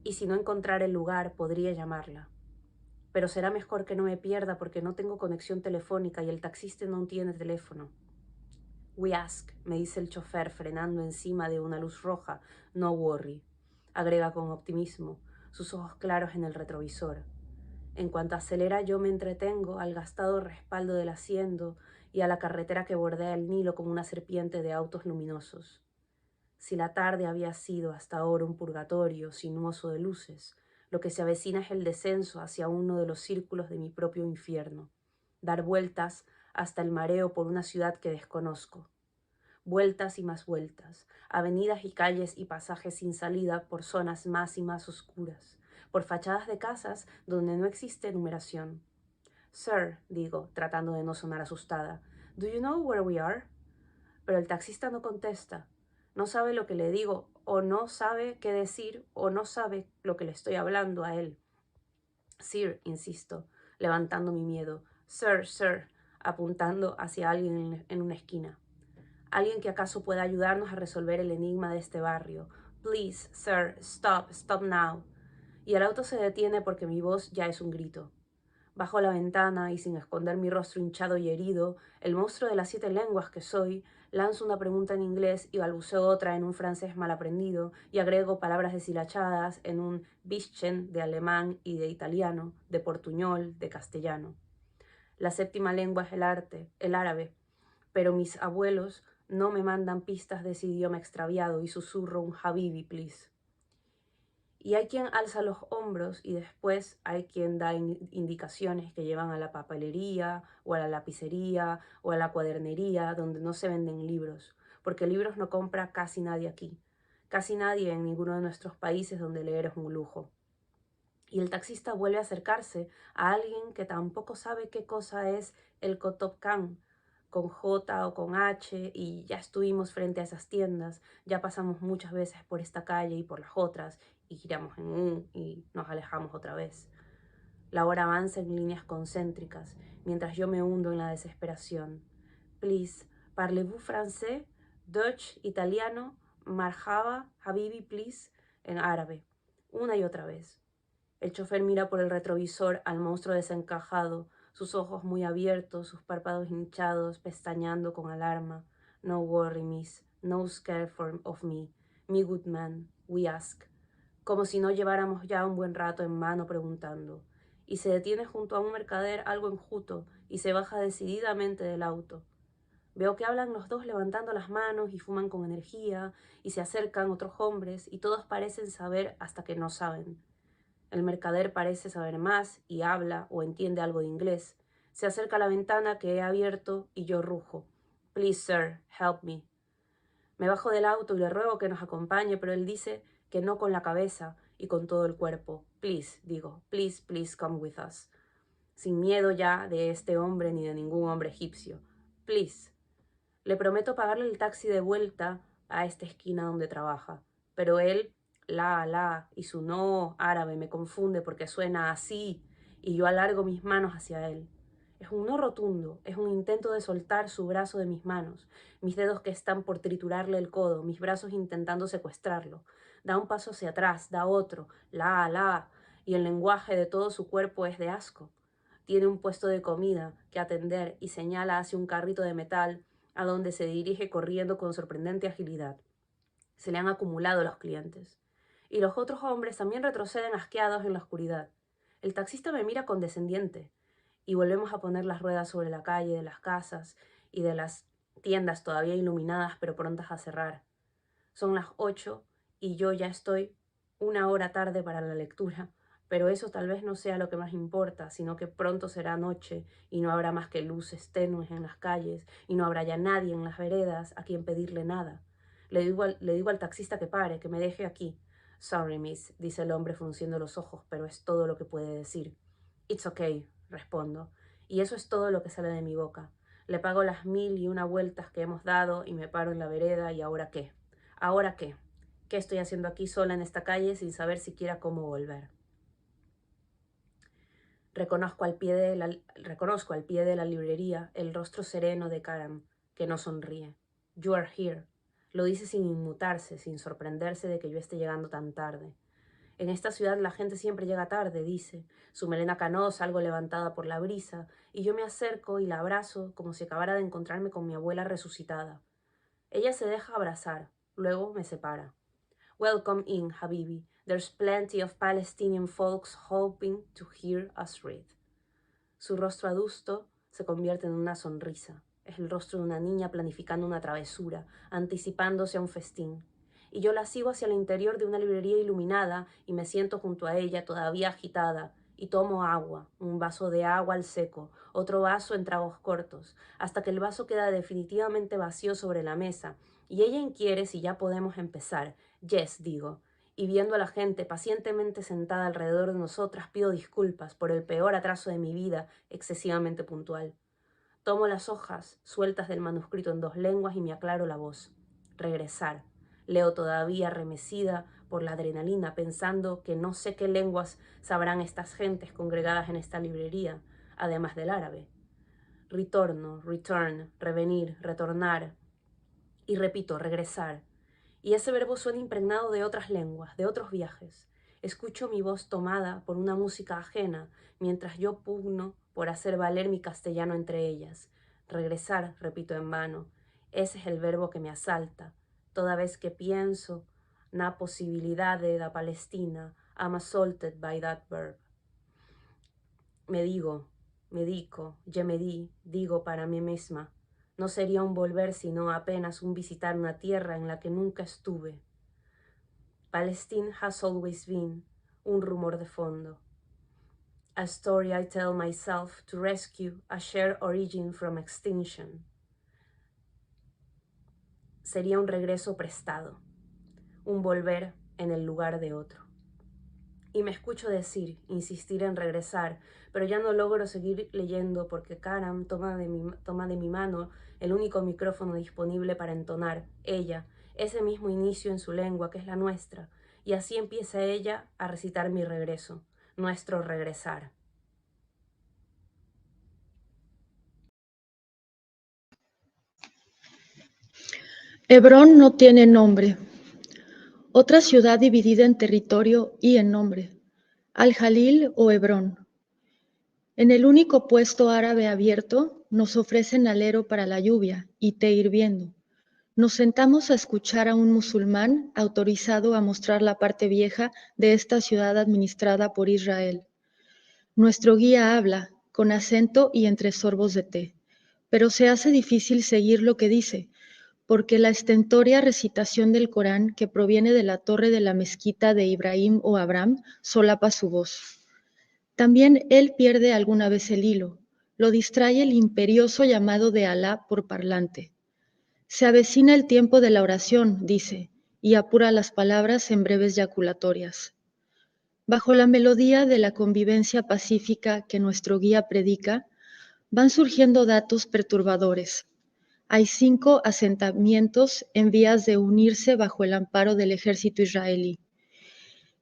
y si no encontrara el lugar podría llamarla. Pero será mejor que no me pierda porque no tengo conexión telefónica y el taxista no tiene teléfono. We ask, me dice el chofer frenando encima de una luz roja, no worry, agrega con optimismo, sus ojos claros en el retrovisor. En cuanto acelera yo me entretengo al gastado respaldo del asiento y a la carretera que bordea el Nilo como una serpiente de autos luminosos. Si la tarde había sido hasta ahora un purgatorio sinuoso de luces, lo que se avecina es el descenso hacia uno de los círculos de mi propio infierno, dar vueltas hasta el mareo por una ciudad que desconozco. Vueltas y más vueltas, avenidas y calles y pasajes sin salida por zonas más y más oscuras, por fachadas de casas donde no existe numeración. Sir, digo, tratando de no sonar asustada, ¿do you know where we are? Pero el taxista no contesta. No sabe lo que le digo, o no sabe qué decir, o no sabe lo que le estoy hablando a él. Sir, insisto, levantando mi miedo. Sir, sir, apuntando hacia alguien en una esquina. Alguien que acaso pueda ayudarnos a resolver el enigma de este barrio. Please, sir, stop, stop now. Y el auto se detiene porque mi voz ya es un grito. Bajo la ventana y sin esconder mi rostro hinchado y herido, el monstruo de las 7 lenguas que soy, lanzo una pregunta en inglés y balbuceo otra en un francés mal aprendido y agrego palabras deshilachadas en un bisschen de alemán y de italiano, de portuñol, de castellano. La 7ª lengua es el árabe, pero mis abuelos no me mandan pistas de ese idioma extraviado y susurro un habibi, please. Y hay quien alza los hombros y después hay quien da indicaciones que llevan a la papelería o a la lapicería o a la cuadernería donde no se venden libros, porque libros no compra casi nadie aquí, casi nadie en ninguno de nuestros países donde leer es un lujo. Y el taxista vuelve a acercarse a alguien que tampoco sabe qué cosa es el Kotopkan, con J o con H, y ya estuvimos frente a esas tiendas, ya pasamos muchas veces por esta calle y por las otras, y giramos en U y nos alejamos otra vez. La hora avanza en líneas concéntricas, mientras yo me hundo en la desesperación. Please, parlez-vous français? Deutsch, italiano, marhaba, habibi, please, en árabe, una y otra vez. El chofer mira por el retrovisor al monstruo desencajado, sus ojos muy abiertos, sus párpados hinchados, pestañeando con alarma. No worry, miss, no scare of me, me good man, we ask. Como si no lleváramos ya un buen rato en mano preguntando. Y se detiene junto a un mercader algo enjuto y se baja decididamente del auto. Veo que hablan los dos levantando las manos y fuman con energía, y se acercan otros hombres y todos parecen saber hasta que no saben. El mercader parece saber más y habla o entiende algo de inglés. Se acerca a la ventana que he abierto y yo rujo. Please, sir, help me. Me bajo del auto y le ruego que nos acompañe, pero él dice que no con la cabeza y con todo el cuerpo. Please, digo, please, please come with us. Sin miedo ya de este hombre ni de ningún hombre egipcio. Please. Le prometo pagarle el taxi de vuelta a esta esquina donde trabaja, pero él, la, y su no árabe me confunde porque suena así, y yo alargo mis manos hacia él. Es un no rotundo, es un intento de soltar su brazo de mis manos, mis dedos que están por triturarle el codo, mis brazos intentando secuestrarlo. Da un paso hacia atrás, da otro, la, y el lenguaje de todo su cuerpo es de asco. Tiene un puesto de comida que atender y señala hacia un carrito de metal a donde se dirige corriendo con sorprendente agilidad. Se le han acumulado los clientes. Y los otros hombres también retroceden asqueados en la oscuridad. El taxista me mira condescendiente, y volvemos a poner las ruedas sobre la calle de las casas y de las tiendas todavía iluminadas pero prontas a cerrar. Son las 8 y yo ya estoy 1 hora tarde para la lectura, pero eso tal vez no sea lo que más importa, sino que pronto será noche y no habrá más que luces tenues en las calles y no habrá ya nadie en las veredas a quien pedirle nada. Le digo al taxista que pare, que me deje aquí. Sorry, miss, dice el hombre frunciendo los ojos, pero es todo lo que puede decir. It's okay, respondo, y eso es todo lo que sale de mi boca. Le pago las 1001 vueltas que hemos dado y me paro en la vereda, ¿y ahora qué? ¿Ahora qué? ¿Qué estoy haciendo aquí sola en esta calle sin saber siquiera cómo volver? Reconozco al pie de la librería el rostro sereno de Karam, que no sonríe. You are here. Lo dice sin inmutarse, sin sorprenderse de que yo esté llegando tan tarde. En esta ciudad la gente siempre llega tarde, dice, su melena canosa algo levantada por la brisa, y yo me acerco y la abrazo como si acabara de encontrarme con mi abuela resucitada. Ella se deja abrazar, luego me separa. Welcome in, Habibi. There's plenty of Palestinian folks hoping to hear us read. Su rostro adusto se convierte en una sonrisa. Es el rostro de una niña planificando una travesura, anticipándose a un festín. Y yo la sigo hacia el interior de una librería iluminada y me siento junto a ella, todavía agitada, y tomo agua, un vaso de agua al seco, otro vaso en tragos cortos, hasta que el vaso queda definitivamente vacío sobre la mesa, y ella inquiere si ya podemos empezar. Yes, digo, y viendo a la gente pacientemente sentada alrededor de nosotras, pido disculpas por el peor atraso de mi vida, excesivamente puntual. Tomo las hojas sueltas del manuscrito en 2 lenguas y me aclaro la voz. Regresar. Leo todavía remecida por la adrenalina, pensando que no sé qué lenguas sabrán estas gentes congregadas en esta librería, además del árabe. Ritorno, return, revenir, retornar. Y repito, regresar. Y ese verbo suena impregnado de otras lenguas, de otros viajes. Escucho mi voz tomada por una música ajena, mientras yo pugno por hacer valer mi castellano entre ellas. Regresar, repito en vano. Ese es el verbo que me asalta. Toda vez que pienso na posibilidad de la Palestina, I'm assaulted by that verb. Me digo, je me digo para mí misma. No sería un volver, sino apenas un visitar una tierra en la que nunca estuve. Palestine has always been, un rumor de fondo. A story I tell myself to rescue a shared origin from extinction. Sería un regreso prestado, un volver en el lugar de otro. Y me escucho decir, insistir en regresar, pero ya no logro seguir leyendo porque Karam toma de mi mano el único micrófono disponible para entonar, ella, ese mismo inicio en su lengua que es la nuestra, y así empieza ella a recitar mi regreso, nuestro regresar. Hebrón no tiene nombre. Otra ciudad dividida en territorio y en nombre, Al-Jalil o Hebrón. En el único puesto árabe abierto nos ofrecen alero para la lluvia y té hirviendo. Nos sentamos a escuchar a un musulmán autorizado a mostrar la parte vieja de esta ciudad administrada por Israel. Nuestro guía habla, con acento y entre sorbos de té, pero se hace difícil seguir lo que dice, porque la estentórea recitación del Corán que proviene de la torre de la mezquita de Ibrahim o Abraham solapa su voz. También él pierde alguna vez el hilo, lo distrae el imperioso llamado de Alá por parlante. Se avecina el tiempo de la oración, dice, y apura las palabras en breves yaculatorias. Bajo la melodía de la convivencia pacífica que nuestro guía predica, van surgiendo datos perturbadores. Hay 5 asentamientos en vías de unirse bajo el amparo del ejército israelí.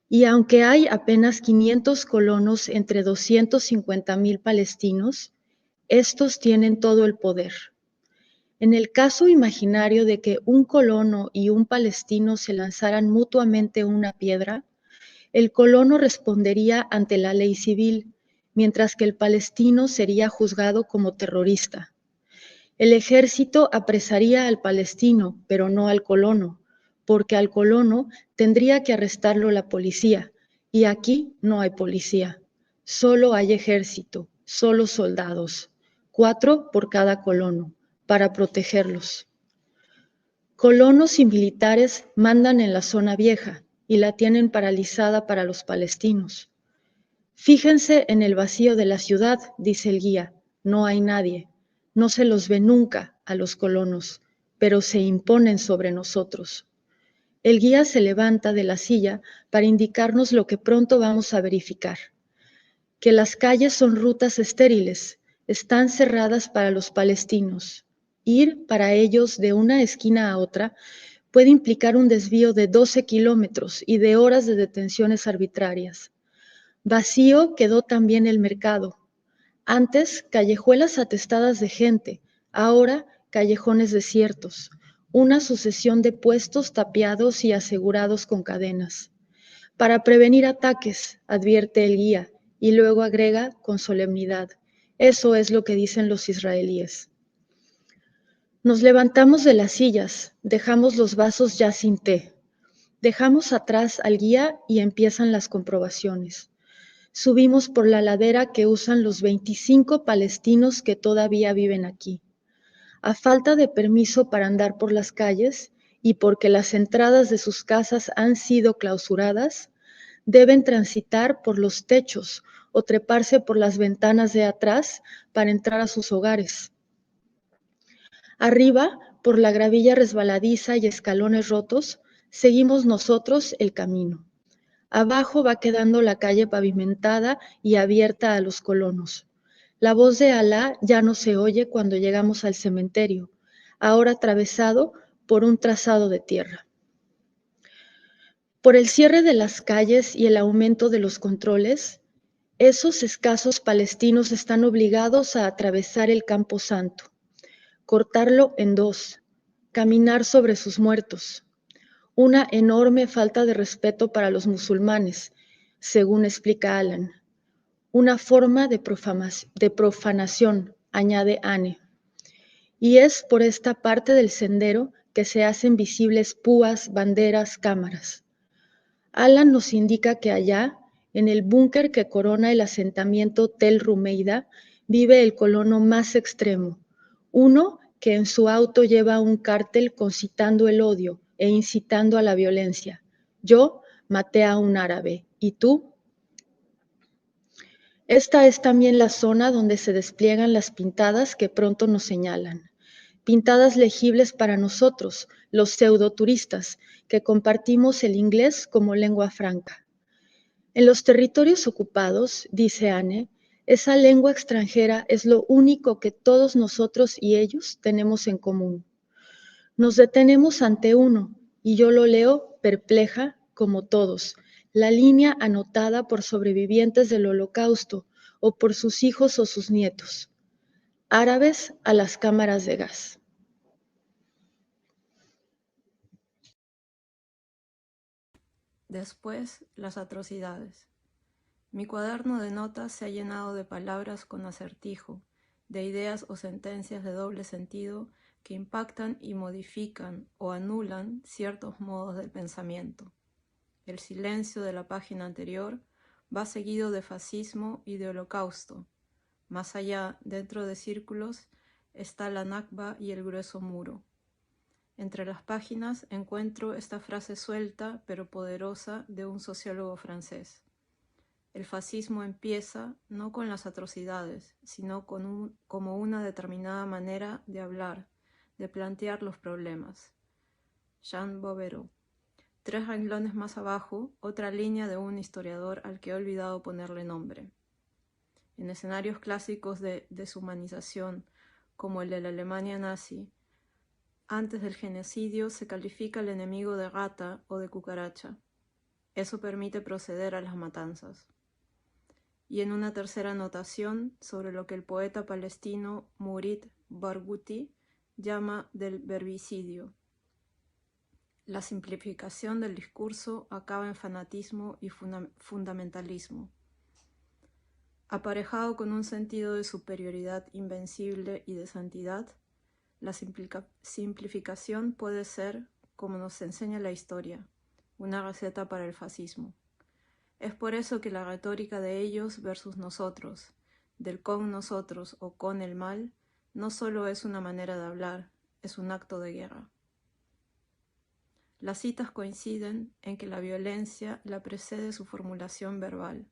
Y aunque hay apenas 500 colonos entre 250,000 palestinos, estos tienen todo el poder. En el caso imaginario de que un colono y un palestino se lanzaran mutuamente una piedra, el colono respondería ante la ley civil, mientras que el palestino sería juzgado como terrorista. El ejército apresaría al palestino, pero no al colono, porque al colono tendría que arrestarlo la policía, y aquí no hay policía. Solo hay ejército, solo soldados, 4 por cada colono, para protegerlos. Colonos y militares mandan en la zona vieja y la tienen paralizada para los palestinos. Fíjense en el vacío de la ciudad, dice el guía, no hay nadie. No se los ve nunca a los colonos, pero se imponen sobre nosotros. El guía se levanta de la silla para indicarnos lo que pronto vamos a verificar, que las calles son rutas estériles, están cerradas para los palestinos. Ir para ellos de una esquina a otra puede implicar un desvío de 12 kilómetros y de horas de detenciones arbitrarias. Vacío quedó también el mercado. Antes, callejuelas atestadas de gente, ahora callejones desiertos, una sucesión de puestos tapiados y asegurados con cadenas. Para prevenir ataques, advierte el guía, y luego agrega con solemnidad, eso es lo que dicen los israelíes. Nos levantamos de las sillas, dejamos los vasos ya sin té, dejamos atrás al guía y empiezan las comprobaciones. Subimos por la ladera que usan los 25 palestinos que todavía viven aquí. a falta de permiso para andar por las calles y porque las entradas de sus casas han sido clausuradas, deben transitar por los techos o treparse por las ventanas de atrás para entrar a sus hogares. Arriba, por la gravilla resbaladiza y escalones rotos, seguimos nosotros el camino. Abajo va quedando la calle pavimentada y abierta a los colonos. La voz de Alá ya no se oye cuando llegamos al cementerio, ahora atravesado por un trazado de tierra. Por el cierre de las calles y el aumento de los controles, esos escasos palestinos están obligados a atravesar el Campo Santo, cortarlo en dos, caminar sobre sus muertos. Una enorme falta de respeto para los musulmanes, según explica Alan. Una forma de profanación, añade Anne. Y es por esta parte del sendero que se hacen visibles púas, banderas, cámaras. Alan nos indica que allá, en el búnker que corona el asentamiento Tel Rumeida, vive el colono más extremo, uno que en su auto lleva un cártel concitando el odio e incitando a la violencia. Yo maté a un árabe, ¿y tú? Esta es también la zona donde se despliegan las pintadas que pronto nos señalan. Pintadas legibles para nosotros, los pseudoturistas, que compartimos el inglés como lengua franca. En los territorios ocupados, dice Anne, esa lengua extranjera es lo único que todos nosotros y ellos tenemos en común. Nos detenemos ante uno, y yo lo leo perpleja como todos, la línea anotada por sobrevivientes del Holocausto o por sus hijos o sus nietos. Árabes a las cámaras de gas. Después, las atrocidades. Mi cuaderno de notas se ha llenado de palabras con acertijo, de ideas o sentencias de doble sentido que impactan y modifican o anulan ciertos modos del pensamiento. El silencio de la página anterior va seguido de fascismo y de holocausto. Más allá, dentro de círculos, está la Nakba y el grueso muro. Entre las páginas encuentro esta frase suelta pero poderosa de un sociólogo francés. El fascismo empieza no con las atrocidades, sino como una determinada manera de hablar, de plantear los problemas. Jean Bouvereau. 3 renglones más abajo, otra línea de un historiador al que he olvidado ponerle nombre. En escenarios clásicos de deshumanización, como el de la Alemania nazi, antes del genocidio se califica al enemigo de rata o de cucaracha. Eso permite proceder a las matanzas. Y en una tercera anotación sobre lo que el poeta palestino Mourid Barghouti llama del verbicidio. La simplificación del discurso acaba en fanatismo y fundamentalismo. Aparejado con un sentido de superioridad invencible y de santidad, la simplificación puede ser, como nos enseña la historia, una receta para el fascismo. Es por eso que la retórica de ellos versus nosotros, del con nosotros o con el mal, no solo es una manera de hablar, es un acto de guerra. Las citas coinciden en que la violencia la precede su formulación verbal.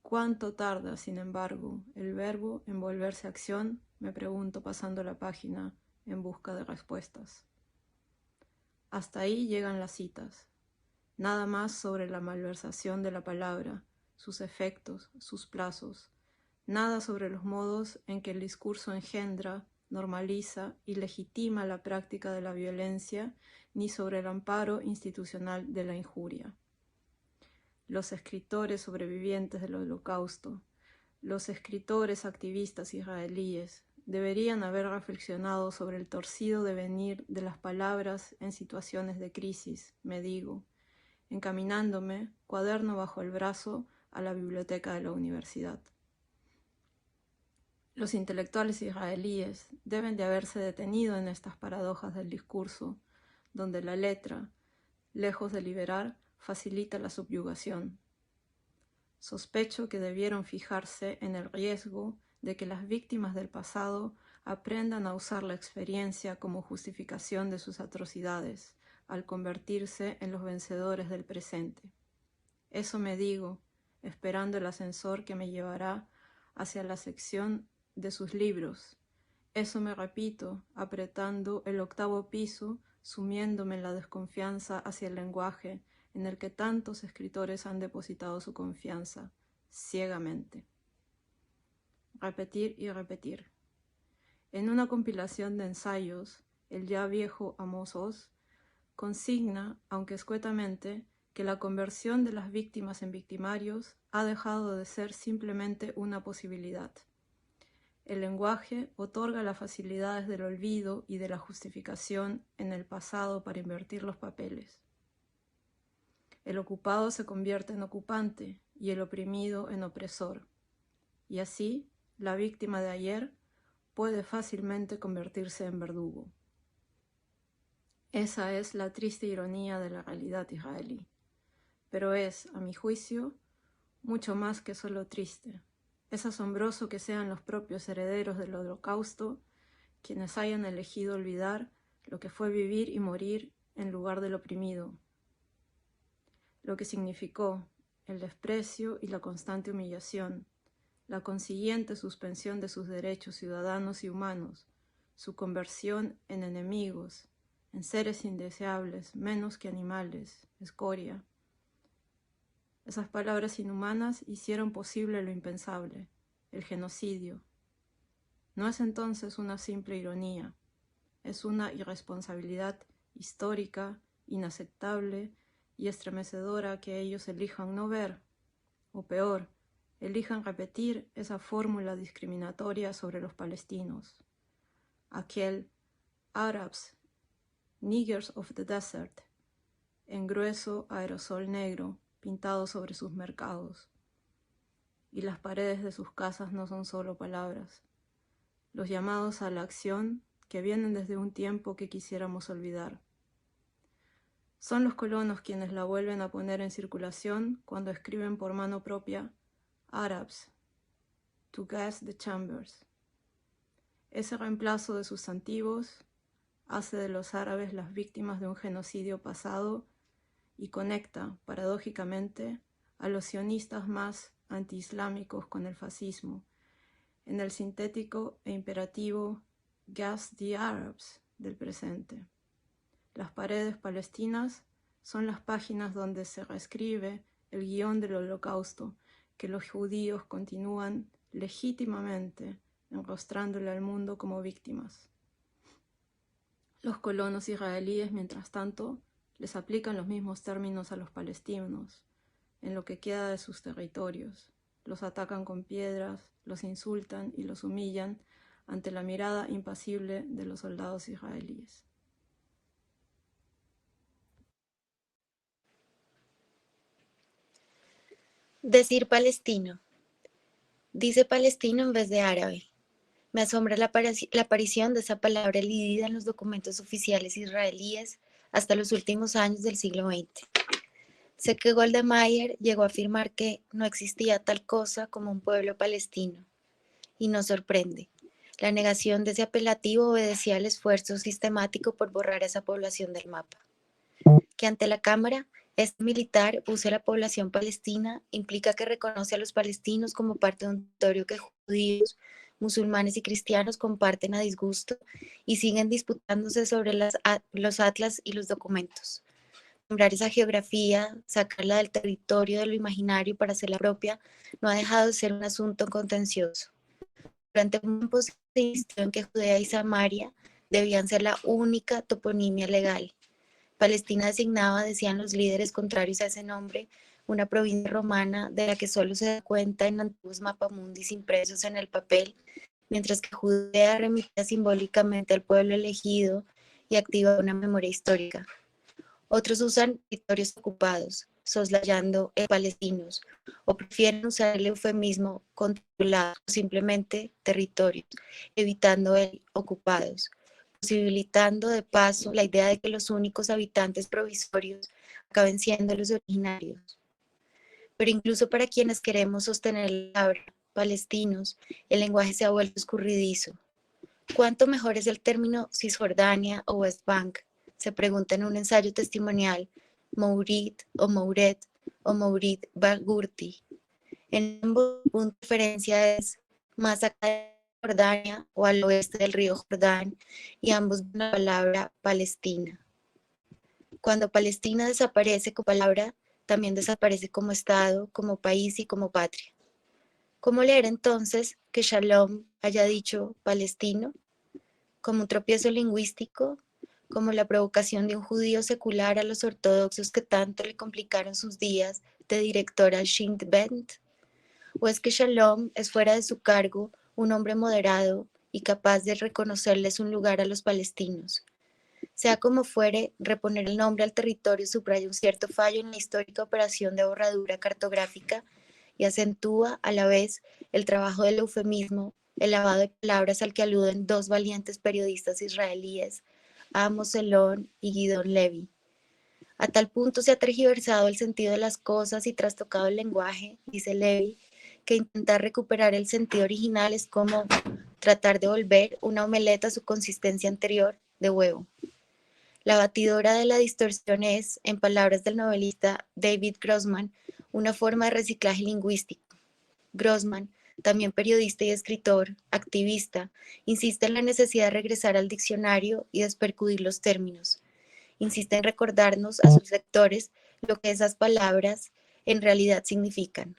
¿Cuánto tarda, sin embargo, el verbo en volverse acción? Me pregunto pasando la página en busca de respuestas. Hasta ahí llegan las citas. Nada más sobre la malversación de la palabra, sus efectos, sus plazos. Nada sobre los modos en que el discurso engendra, normaliza y legitima la práctica de la violencia, ni sobre el amparo institucional de la injuria. Los escritores sobrevivientes del Holocausto, los escritores activistas israelíes, deberían haber reflexionado sobre el torcido devenir de las palabras en situaciones de crisis, me digo, encaminándome, cuaderno bajo el brazo, a la biblioteca de la universidad. Los intelectuales israelíes deben de haberse detenido en estas paradojas del discurso, donde la letra, lejos de liberar, facilita la subyugación. Sospecho que debieron fijarse en el riesgo de que las víctimas del pasado aprendan a usar la experiencia como justificación de sus atrocidades, al convertirse en los vencedores del presente. Eso me digo, esperando el ascensor que me llevará hacia la sección de sus libros. Eso me repito, apretando el 8º piso, sumiéndome en la desconfianza hacia el lenguaje en el que tantos escritores han depositado su confianza, ciegamente. Repetir y repetir. En una compilación de ensayos, el ya viejo Amos Oz consigna, aunque escuetamente, que la conversión de las víctimas en victimarios ha dejado de ser simplemente una posibilidad. El lenguaje otorga las facilidades del olvido y de la justificación en el pasado para invertir los papeles. El ocupado se convierte en ocupante y el oprimido en opresor. Y así, la víctima de ayer puede fácilmente convertirse en verdugo. Esa es la triste ironía de la realidad israelí. Pero es, a mi juicio, mucho más que solo triste. Es asombroso que sean los propios herederos del Holocausto quienes hayan elegido olvidar lo que fue vivir y morir en lugar del oprimido, lo que significó el desprecio y la constante humillación, la consiguiente suspensión de sus derechos ciudadanos y humanos, su conversión en enemigos, en seres indeseables, menos que animales, escoria. Esas palabras inhumanas hicieron posible lo impensable, el genocidio. No es entonces una simple ironía, es una irresponsabilidad histórica, inaceptable y estremecedora que ellos elijan no ver, o peor, elijan repetir esa fórmula discriminatoria sobre los palestinos. Aquel Arabs, niggers of the desert, en grueso aerosol negro pintado sobre sus mercados. Y las paredes de sus casas no son solo palabras, los llamados a la acción que vienen desde un tiempo que quisiéramos olvidar. Son los colonos quienes la vuelven a poner en circulación cuando escriben por mano propia Arabs, to gas the chambers. Ese reemplazo de sustantivos hace de los árabes las víctimas de un genocidio pasado y conecta, paradójicamente, a los sionistas más antiislámicos con el fascismo, en el sintético e imperativo gas the Arabs del presente. Las paredes palestinas son las páginas donde se reescribe el guión del Holocausto que los judíos continúan legítimamente enrostrándole al mundo como víctimas. Los colonos israelíes, mientras tanto, les aplican los mismos términos a los palestinos, en lo que queda de sus territorios. Los atacan con piedras, los insultan y los humillan ante la mirada impasible de los soldados israelíes. Decir palestino. Dice palestino en vez de árabe. Me asombra la aparición de esa palabra elidida en los documentos oficiales israelíes hasta los últimos años del siglo XX. Sé que Golda Meir llegó a afirmar que no existía tal cosa como un pueblo palestino. Y nos sorprende. La negación de ese apelativo obedecía al esfuerzo sistemático por borrar a esa población del mapa. Que ante la Cámara, este militar use la población palestina implica que reconoce a los palestinos como parte de un territorio que judíos, musulmanes y cristianos comparten a disgusto y siguen disputándose sobre los atlas y los documentos. Nombrar esa geografía, sacarla del territorio de lo imaginario para hacerla propia, no ha dejado de ser un asunto contencioso. Durante un tiempo se insistió en que Judea y Samaria debían ser la única toponimia legal. Palestina designaba, decían los líderes contrarios a ese nombre, una provincia romana de la que solo se da cuenta en antiguos mapamundis impresos en el papel, mientras que Judea remitía simbólicamente al pueblo elegido y activa una memoria histórica. Otros usan territorios ocupados, soslayando palestinos, o prefieren usar el eufemismo controlados o simplemente territorios, evitando el ocupados, posibilitando de paso la idea de que los únicos habitantes provisorios acaben siendo los originarios. Pero incluso para quienes queremos sostener la palabra palestinos, el lenguaje se ha vuelto escurridizo. ¿Cuánto mejor es el término Cisjordania o West Bank? Se pregunta en un ensayo testimonial Mourid o Mourid Bagurti. En ambos puntos de referencia es más acá de Jordania o al oeste del río Jordán, y ambos la palabra Palestina. Cuando Palestina desaparece como palabra, también desaparece como Estado, como país y como patria. ¿Cómo leer entonces que Shalom haya dicho palestino? ¿Como un tropiezo lingüístico? ¿Como la provocación de un judío secular a los ortodoxos que tanto le complicaron sus días de directora Shin Bet? ¿O es que Shalom es fuera de su cargo un hombre moderado y capaz de reconocerles un lugar a los palestinos? Sea como fuere, reponer el nombre al territorio subraya un cierto fallo en la histórica operación de borradura cartográfica y acentúa a la vez el trabajo del eufemismo, el lavado de palabras al que aluden dos valientes periodistas israelíes, Amos Elon y Guidon Levy. A tal punto se ha tergiversado el sentido de las cosas y trastocado el lenguaje, dice Levy, que intentar recuperar el sentido original es como tratar de volver una omeleta a su consistencia anterior de huevo. La batidora de la distorsión es, en palabras del novelista David Grossman, una forma de reciclaje lingüístico. Grossman, también periodista y escritor, activista, insiste en la necesidad de regresar al diccionario y despercudir los términos. Insiste en recordarnos a sus lectores lo que esas palabras en realidad significan.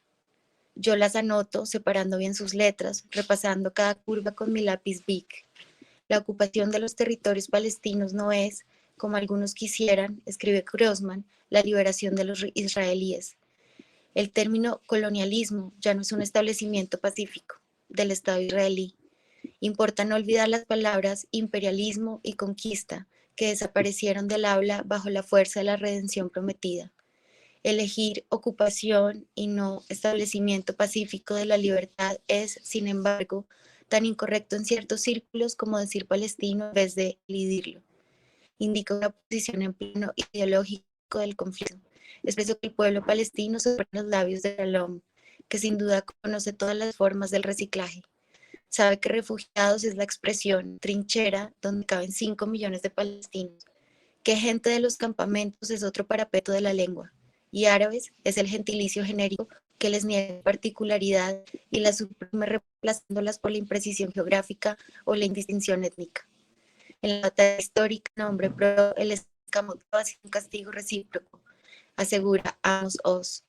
Yo las anoto separando bien sus letras, repasando cada curva con mi lápiz Bic. La ocupación de los territorios palestinos no es, como algunos quisieran, escribe Grossman, la liberación de los israelíes. El término colonialismo ya no es un establecimiento pacífico del Estado israelí. Importa no olvidar las palabras imperialismo y conquista, que desaparecieron del habla bajo la fuerza de la redención prometida. Elegir ocupación y no establecimiento pacífico de la libertad es, sin embargo, tan incorrecto en ciertos círculos como decir palestino en vez de elidirlo. Indica una posición en plano ideológico del conflicto. Es por eso que el pueblo palestino sobre los labios de Shalom, que sin duda conoce todas las formas del reciclaje. Sabe que refugiados es la expresión trinchera donde caben 5 millones de palestinos, que gente de los campamentos es otro parapeto de la lengua, y árabes es el gentilicio genérico que les niega particularidad y las suprime reemplazándolas por la imprecisión geográfica o la indistinción étnica. En la batalla histórica, nombre pro el escamoto ha sido un castigo recíproco, asegura Amos Oz.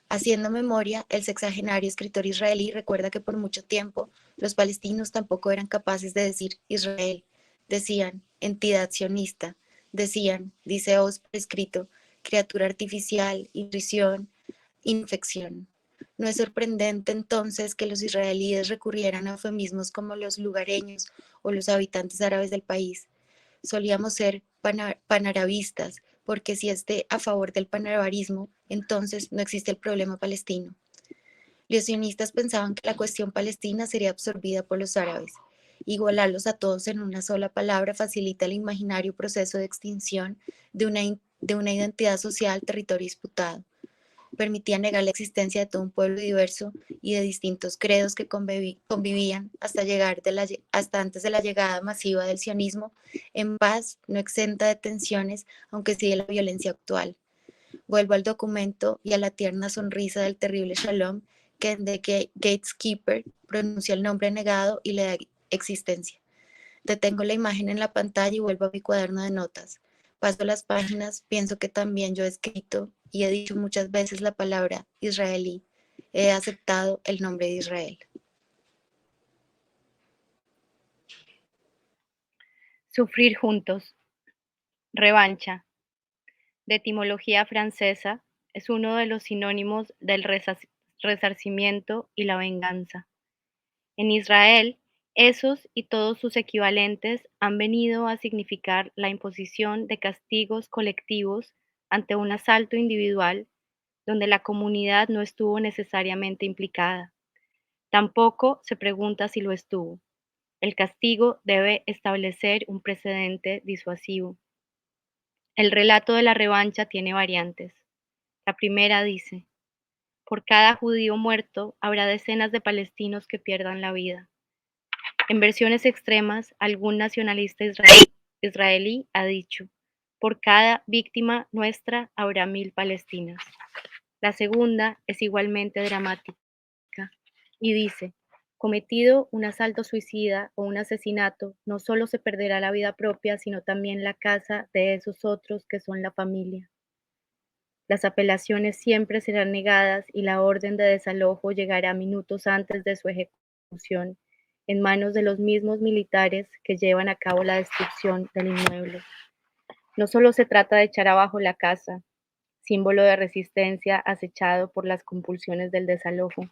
Haciendo memoria, el sexagenario escritor israelí recuerda que por mucho tiempo los palestinos tampoco eran capaces de decir Israel. Decían entidad sionista, decían, dice Oz por escrito, criatura artificial, intuición, infección. No es sorprendente entonces que los israelíes recurrieran a eufemismos como los lugareños o los habitantes árabes del país. Solíamos ser panarabistas, porque si esté a favor del panarabarismo, entonces no existe el problema palestino. Los sionistas pensaban que la cuestión palestina sería absorbida por los árabes. Igualarlos a todos en una sola palabra facilita el imaginario proceso de extinción de una identidad social, territorio disputado. Permitía negar la existencia de todo un pueblo diverso y de distintos credos que convivían hasta antes de la llegada masiva del sionismo, en paz, no exenta de tensiones, aunque sí de la violencia actual. Vuelvo al documento y a la tierna sonrisa del terrible Shalom, que en The Gatekeeper pronuncia el nombre negado y le da existencia. Detengo la imagen en la pantalla y vuelvo a mi cuaderno de notas. Paso las páginas, pienso que también yo he escrito y he dicho muchas veces la palabra israelí. He aceptado el nombre de Israel. Sufrir juntos. Revancha. De etimología francesa, es uno de los sinónimos del resarcimiento y la venganza. En Israel, esos y todos sus equivalentes han venido a significar la imposición de castigos colectivos ante un asalto individual donde la comunidad no estuvo necesariamente implicada. Tampoco se pregunta si lo estuvo. El castigo debe establecer un precedente disuasivo. El relato de la revancha tiene variantes. La primera dice: por cada judío muerto habrá decenas de palestinos que pierdan la vida. En versiones extremas, algún nacionalista israelí ha dicho: por cada víctima nuestra habrá 1000 palestinas. La segunda es igualmente dramática y dice: cometido un asalto suicida o un asesinato, no solo se perderá la vida propia, sino también la casa de esos otros que son la familia. Las apelaciones siempre serán negadas y la orden de desalojo llegará minutos antes de su ejecución, en manos de los mismos militares que llevan a cabo la destrucción del inmueble. No solo se trata de echar abajo la casa, símbolo de resistencia acechado por las compulsiones del desalojo,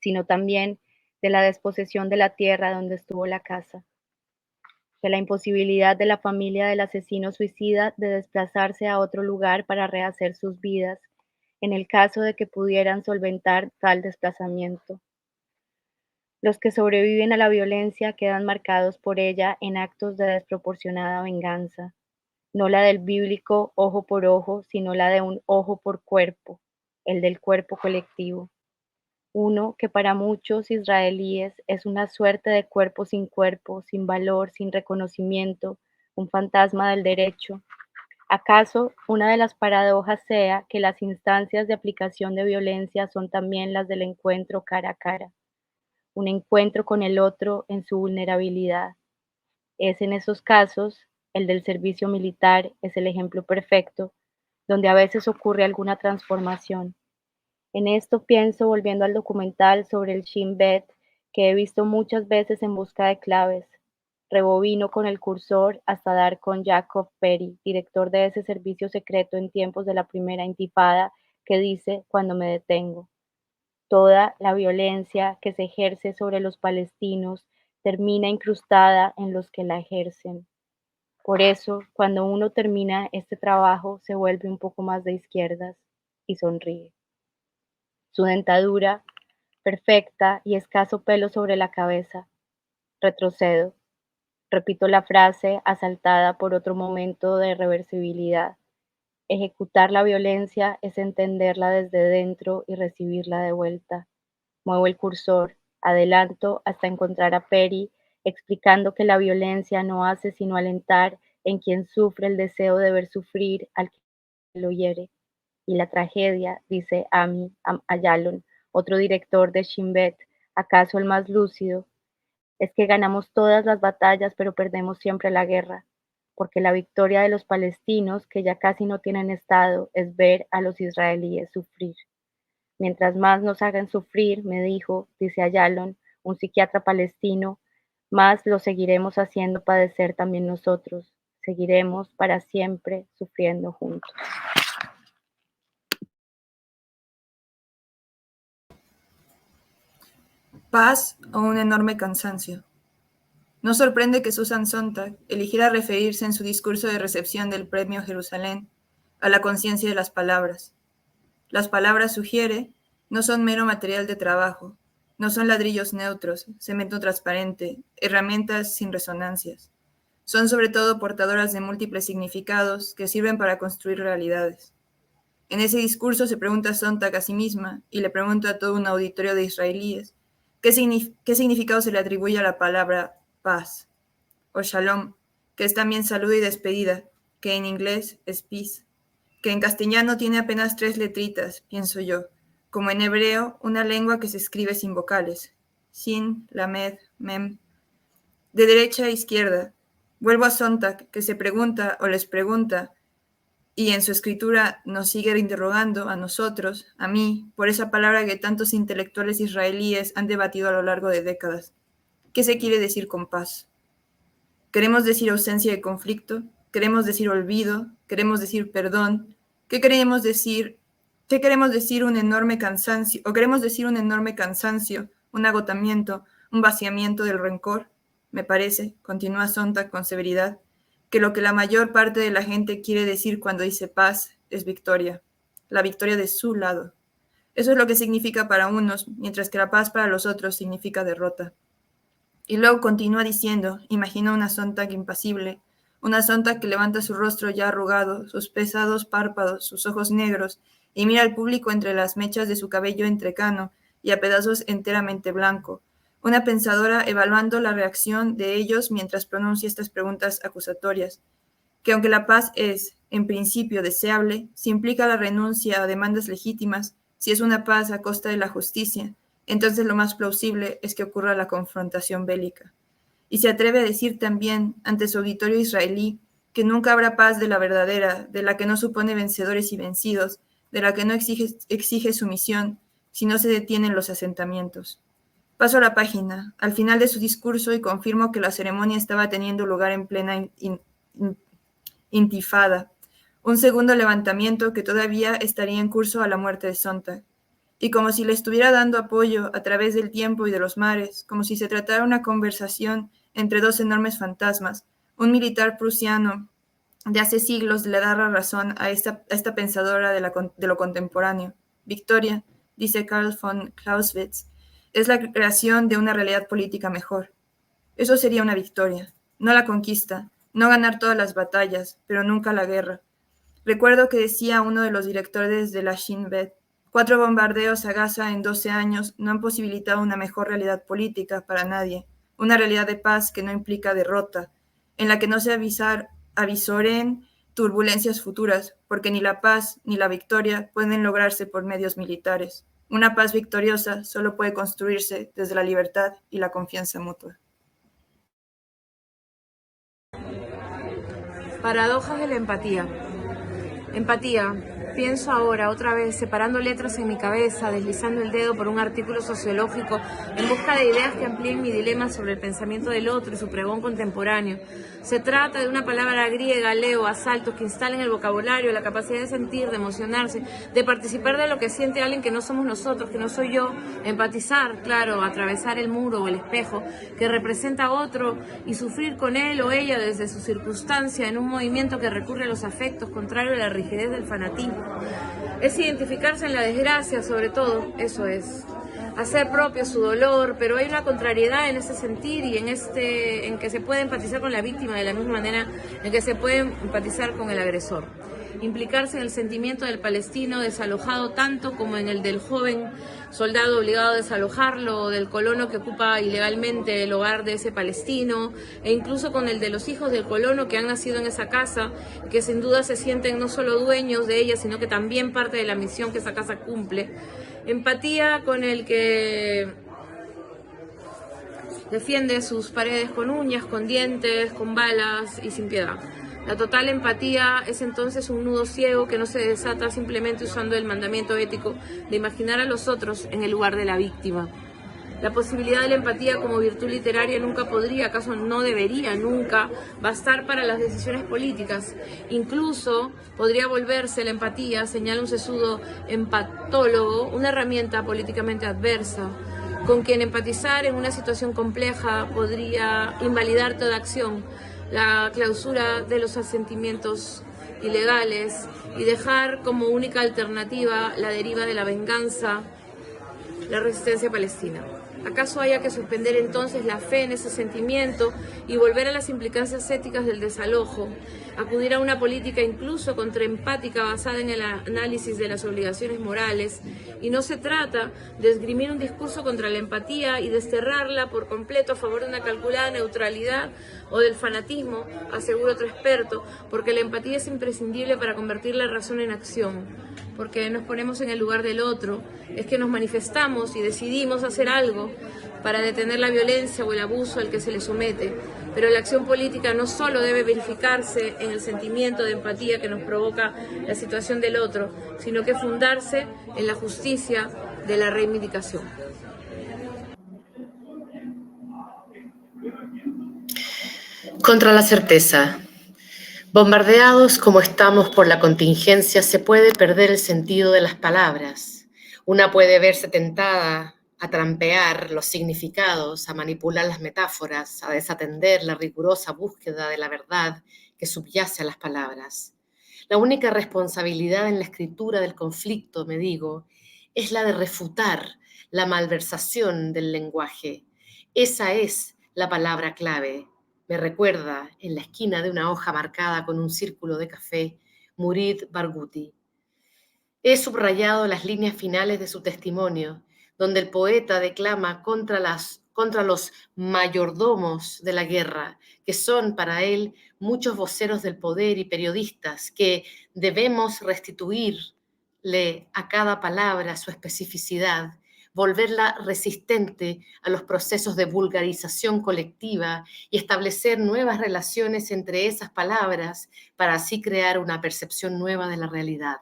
sino también de la desposesión de la tierra donde estuvo la casa, de la imposibilidad de la familia del asesino suicida de desplazarse a otro lugar para rehacer sus vidas, en el caso de que pudieran solventar tal desplazamiento. Los que sobreviven a la violencia quedan marcados por ella en actos de desproporcionada venganza, no la del bíblico ojo por ojo, sino la de un ojo por cuerpo, el del cuerpo colectivo. Uno que para muchos israelíes es una suerte de cuerpo, sin valor, sin reconocimiento, un fantasma del derecho. ¿Acaso una de las paradojas sea que las instancias de aplicación de violencia son también las del encuentro cara a cara? Un encuentro con el otro en su vulnerabilidad. Es en esos casos, el del servicio militar es el ejemplo perfecto, donde a veces ocurre alguna transformación. En esto pienso, volviendo al documental sobre el Shin Bet, que he visto muchas veces en busca de claves. Rebobino con el cursor hasta dar con Jacob Perry, director de ese servicio secreto en tiempos de la primera intifada, que dice: cuando me detengo, toda la violencia que se ejerce sobre los palestinos termina incrustada en los que la ejercen. Por eso, cuando uno termina este trabajo, se vuelve un poco más de izquierdas y sonríe. Su dentadura perfecta y escaso pelo sobre la cabeza. Retrocedo. Repito la frase, asaltada por otro momento de reversibilidad. Ejecutar la violencia es entenderla desde dentro y recibirla de vuelta. Muevo el cursor, adelanto hasta encontrar a Perry, explicando que la violencia no hace sino alentar en quien sufre el deseo de ver sufrir al que lo hiere. Y la tragedia, dice Ami Ayalon, otro director de Shin Bet, acaso el más lúcido, es que ganamos todas las batallas pero perdemos siempre la guerra, porque la victoria de los palestinos, que ya casi no tienen estado, es ver a los israelíes sufrir. Mientras más nos hagan sufrir, me dijo, dice Ayalon, un psiquiatra palestino, más lo seguiremos haciendo padecer también nosotros. Seguiremos para siempre sufriendo juntos. Paz o un enorme cansancio. No sorprende que Susan Sontag eligiera referirse en su discurso de recepción del Premio Jerusalén a la conciencia de las palabras. Las palabras, sugiere, no son mero material de trabajo, no son ladrillos neutros, cemento transparente, herramientas sin resonancias. Son sobre todo portadoras de múltiples significados que sirven para construir realidades. En ese discurso se pregunta Sontag a sí misma y le pregunta a todo un auditorio de israelíes qué significado se le atribuye a la palabra paz, o shalom, que es también salud y despedida, que en inglés es peace, que en castellano tiene apenas 3 letritas, pienso yo, como en hebreo, una lengua que se escribe sin vocales, sin, lamed, mem. De derecha a izquierda, vuelvo a Sontag, que se pregunta o les pregunta, y en su escritura nos sigue interrogando a nosotros, a mí, por esa palabra que tantos intelectuales israelíes han debatido a lo largo de décadas. ¿Qué se quiere decir con paz? ¿Queremos decir ausencia de conflicto? ¿Queremos decir olvido? ¿Queremos decir perdón? ¿Qué queremos decir un enorme cansancio? ¿O queremos decir un enorme cansancio, un agotamiento, un vaciamiento del rencor? Me parece, continúa Sontag con severidad, que lo que la mayor parte de la gente quiere decir cuando dice paz es victoria, la victoria de su lado. Eso es lo que significa para unos, mientras que la paz para los otros significa derrota. Y luego continúa diciendo, imagina una Sontag impasible, una Sontag que levanta su rostro ya arrugado, sus pesados párpados, sus ojos negros, y mira al público entre las mechas de su cabello entrecano y a pedazos enteramente blanco, una pensadora evaluando la reacción de ellos mientras pronuncia estas preguntas acusatorias, que aunque la paz es, en principio, deseable, si implica la renuncia a demandas legítimas, si es una paz a costa de la justicia, entonces lo más plausible es que ocurra la confrontación bélica. Y se atreve a decir también, ante su auditorio israelí, que nunca habrá paz de la verdadera, de la que no supone vencedores y vencidos, de la que no exige sumisión, si no se detienen los asentamientos. Paso a la página, al final de su discurso, y confirmo que la ceremonia estaba teniendo lugar en plena intifada, un segundo levantamiento que todavía estaría en curso a la muerte de Sontag. Y como si le estuviera dando apoyo a través del tiempo y de los mares, como si se tratara una conversación entre dos enormes fantasmas, un militar prusiano de hace siglos le da la razón a esta pensadora de lo contemporáneo. Victoria, dice Karl von Clausewitz, es la creación de una realidad política mejor. Eso sería una victoria, no la conquista, no ganar todas las batallas, pero nunca la guerra. Recuerdo que decía uno de los directores de la Shin Bet, 4 bombardeos a Gaza en 12 años no han posibilitado una mejor realidad política para nadie, una realidad de paz que no implica derrota, en la que no se avisoren turbulencias futuras, porque ni la paz ni la victoria pueden lograrse por medios militares. Una paz victoriosa solo puede construirse desde la libertad y la confianza mutua. Paradojas de la empatía. Empatía. Pienso ahora, otra vez, separando letras en mi cabeza, deslizando el dedo por un artículo sociológico en busca de ideas que amplíen mi dilema sobre el pensamiento del otro y su pregón contemporáneo. Se trata de una palabra griega, leo, asaltos, que instala en el vocabulario la capacidad de sentir, de emocionarse, de participar de lo que siente alguien que no somos nosotros, que no soy yo, empatizar, claro, atravesar el muro o el espejo que representa a otro y sufrir con él o ella desde su circunstancia en un movimiento que recurre a los afectos, contrario a la rigidez del fanatismo. Es identificarse en la desgracia, sobre todo, eso es. Hacer propio su dolor, pero hay una contrariedad en ese sentir y en que se puede empatizar con la víctima de la misma manera en que se puede empatizar con el agresor. Implicarse en el sentimiento del palestino desalojado tanto como en el del joven soldado obligado a desalojarlo, o del colono que ocupa ilegalmente el hogar de ese palestino, e incluso con el de los hijos del colono que han nacido en esa casa, que sin duda se sienten no solo dueños de ella, sino que también parte de la misión que esa casa cumple. Empatía con el que defiende sus paredes con uñas, con dientes, con balas y sin piedad. La total empatía es entonces un nudo ciego que no se desata simplemente usando el mandamiento ético de imaginar a los otros en el lugar de la víctima. La posibilidad de la empatía como virtud literaria nunca podría, acaso no debería nunca, bastar para las decisiones políticas. Incluso podría volverse la empatía, señala un sesudo empatólogo, una herramienta políticamente adversa, con quien empatizar en una situación compleja podría invalidar toda acción, la clausura de los asentimientos ilegales y dejar como única alternativa la deriva de la venganza, la resistencia palestina. ¿Acaso haya que suspender entonces la fe en ese sentimiento y volver a las implicancias éticas del desalojo, acudir a una política incluso contraempática basada en el análisis de las obligaciones morales? Y no se trata de esgrimir un discurso contra la empatía y desterrarla por completo a favor de una calculada neutralidad o del fanatismo, asegura otro experto, porque la empatía es imprescindible para convertir la razón en acción, porque nos ponemos en el lugar del otro, es que nos manifestamos y decidimos hacer algo para detener la violencia o el abuso al que se le somete. Pero la acción política no solo debe verificarse en el sentimiento de empatía que nos provoca la situación del otro, sino que fundarse en la justicia de la reivindicación. Contra la certeza. Bombardeados como estamos por la contingencia, se puede perder el sentido de las palabras. Una puede verse tentada a trampear los significados, a manipular las metáforas, a desatender la rigurosa búsqueda de la verdad que subyace a las palabras. La única responsabilidad en la escritura del conflicto, me digo, es la de refutar la malversación del lenguaje. Esa es la palabra clave. Me recuerda, en la esquina de una hoja marcada con un círculo de café, Murid Barghouti. He subrayado las líneas finales de su testimonio, donde el poeta declama contra las contra los mayordomos de la guerra, que son para él muchos voceros del poder y periodistas que debemos restituirle a cada palabra su especificidad, volverla resistente a los procesos de vulgarización colectiva y establecer nuevas relaciones entre esas palabras para así crear una percepción nueva de la realidad.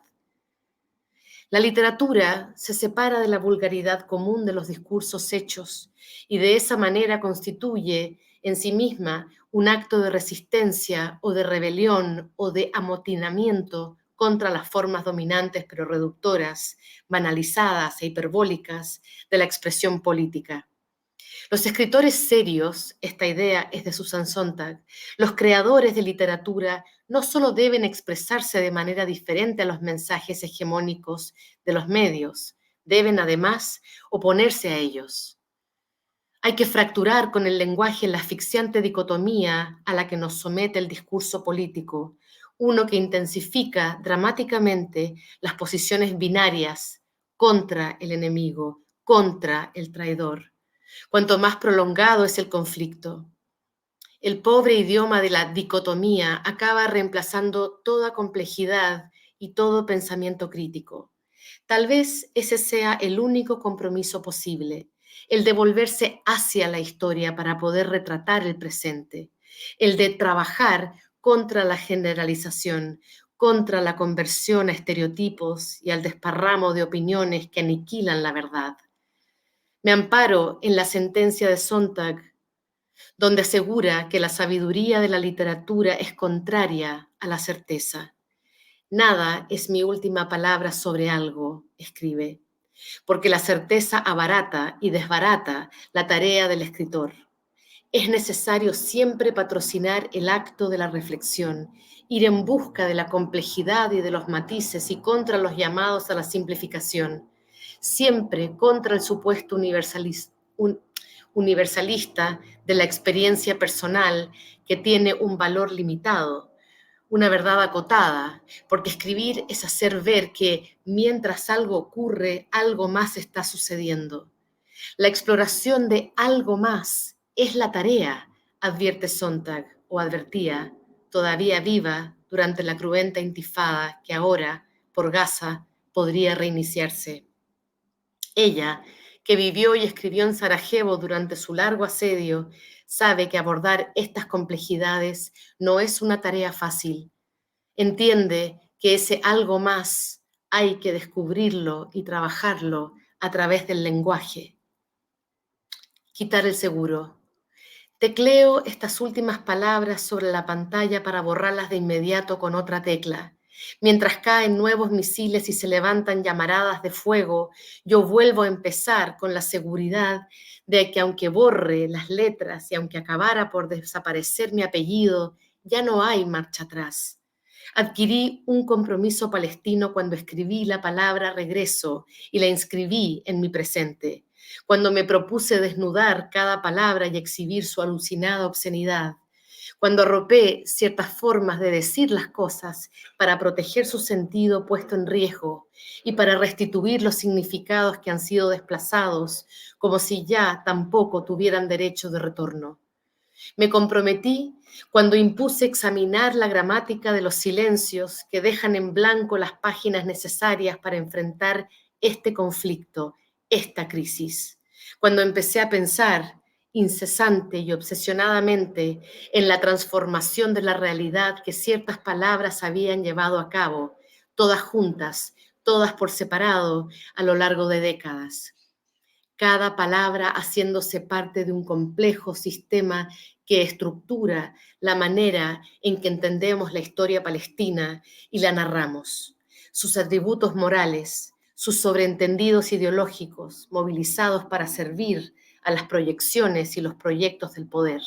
La literatura se separa de la vulgaridad común de los discursos hechos y de esa manera constituye en sí misma un acto de resistencia o de rebelión o de amotinamiento contra las formas dominantes pero reductoras, banalizadas e hiperbólicas de la expresión política. Los escritores serios, esta idea es de Susan Sontag, los creadores de literatura no solo deben expresarse de manera diferente a los mensajes hegemónicos de los medios, deben además oponerse a ellos. Hay que fracturar con el lenguaje la asfixiante dicotomía a la que nos somete el discurso político, uno que intensifica dramáticamente las posiciones binarias contra el enemigo, contra el traidor. Cuanto más prolongado es el conflicto, el pobre idioma de la dicotomía acaba reemplazando toda complejidad y todo pensamiento crítico. Tal vez ese sea el único compromiso posible, el de volverse hacia la historia para poder retratar el presente, el de trabajar contra la generalización, contra la conversión a estereotipos y al desparramo de opiniones que aniquilan la verdad. Me amparo en la sentencia de Sontag, donde asegura que la sabiduría de la literatura es contraria a la certeza. Nada es mi última palabra sobre algo, escribe, porque la certeza abarata y desbarata la tarea del escritor. Es necesario siempre patrocinar el acto de la reflexión, ir en busca de la complejidad y de los matices y contra los llamados a la simplificación, siempre contra el supuesto universalista de la experiencia personal que tiene un valor limitado, una verdad acotada, porque escribir es hacer ver que mientras algo ocurre, algo más está sucediendo. La exploración de algo más es la tarea, advierte Sontag, o advertía, todavía viva durante la cruenta intifada que ahora, por Gaza, podría reiniciarse. Ella, que vivió y escribió en Sarajevo durante su largo asedio, sabe que abordar estas complejidades no es una tarea fácil. Entiende que ese algo más hay que descubrirlo y trabajarlo a través del lenguaje. Quitar el seguro. Tecleo estas últimas palabras sobre la pantalla para borrarlas de inmediato con otra tecla. Mientras caen nuevos misiles y se levantan llamaradas de fuego, yo vuelvo a empezar con la seguridad de que aunque borre las letras y aunque acabara por desaparecer mi apellido, ya no hay marcha atrás. Adquirí un compromiso palestino cuando escribí la palabra regreso y la inscribí en mi presente, cuando me propuse desnudar cada palabra y exhibir su alucinada obscenidad, cuando arropé ciertas formas de decir las cosas para proteger su sentido puesto en riesgo y para restituir los significados que han sido desplazados, como si ya tampoco tuvieran derecho de retorno. Me comprometí cuando impuse examinar la gramática de los silencios que dejan en blanco las páginas necesarias para enfrentar este conflicto, esta crisis. Cuando empecé a pensar incesante y obsesionadamente en la transformación de la realidad que ciertas palabras habían llevado a cabo, todas juntas, todas por separado, a lo largo de décadas. Cada palabra haciéndose parte de un complejo sistema que estructura la manera en que entendemos la historia palestina y la narramos, sus atributos morales, sus sobreentendidos ideológicos, movilizados para servir a las proyecciones y los proyectos del poder.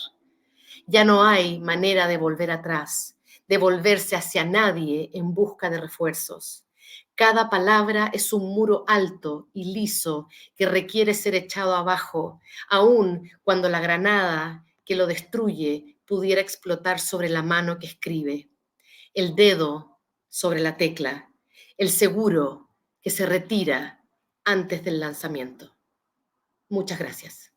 Ya no hay manera de volver atrás, de volverse hacia nadie en busca de refuerzos. Cada palabra es un muro alto y liso que requiere ser echado abajo, aun cuando la granada que lo destruye pudiera explotar sobre la mano que escribe. El dedo sobre la tecla, el seguro que se retira antes del lanzamiento. Muchas gracias.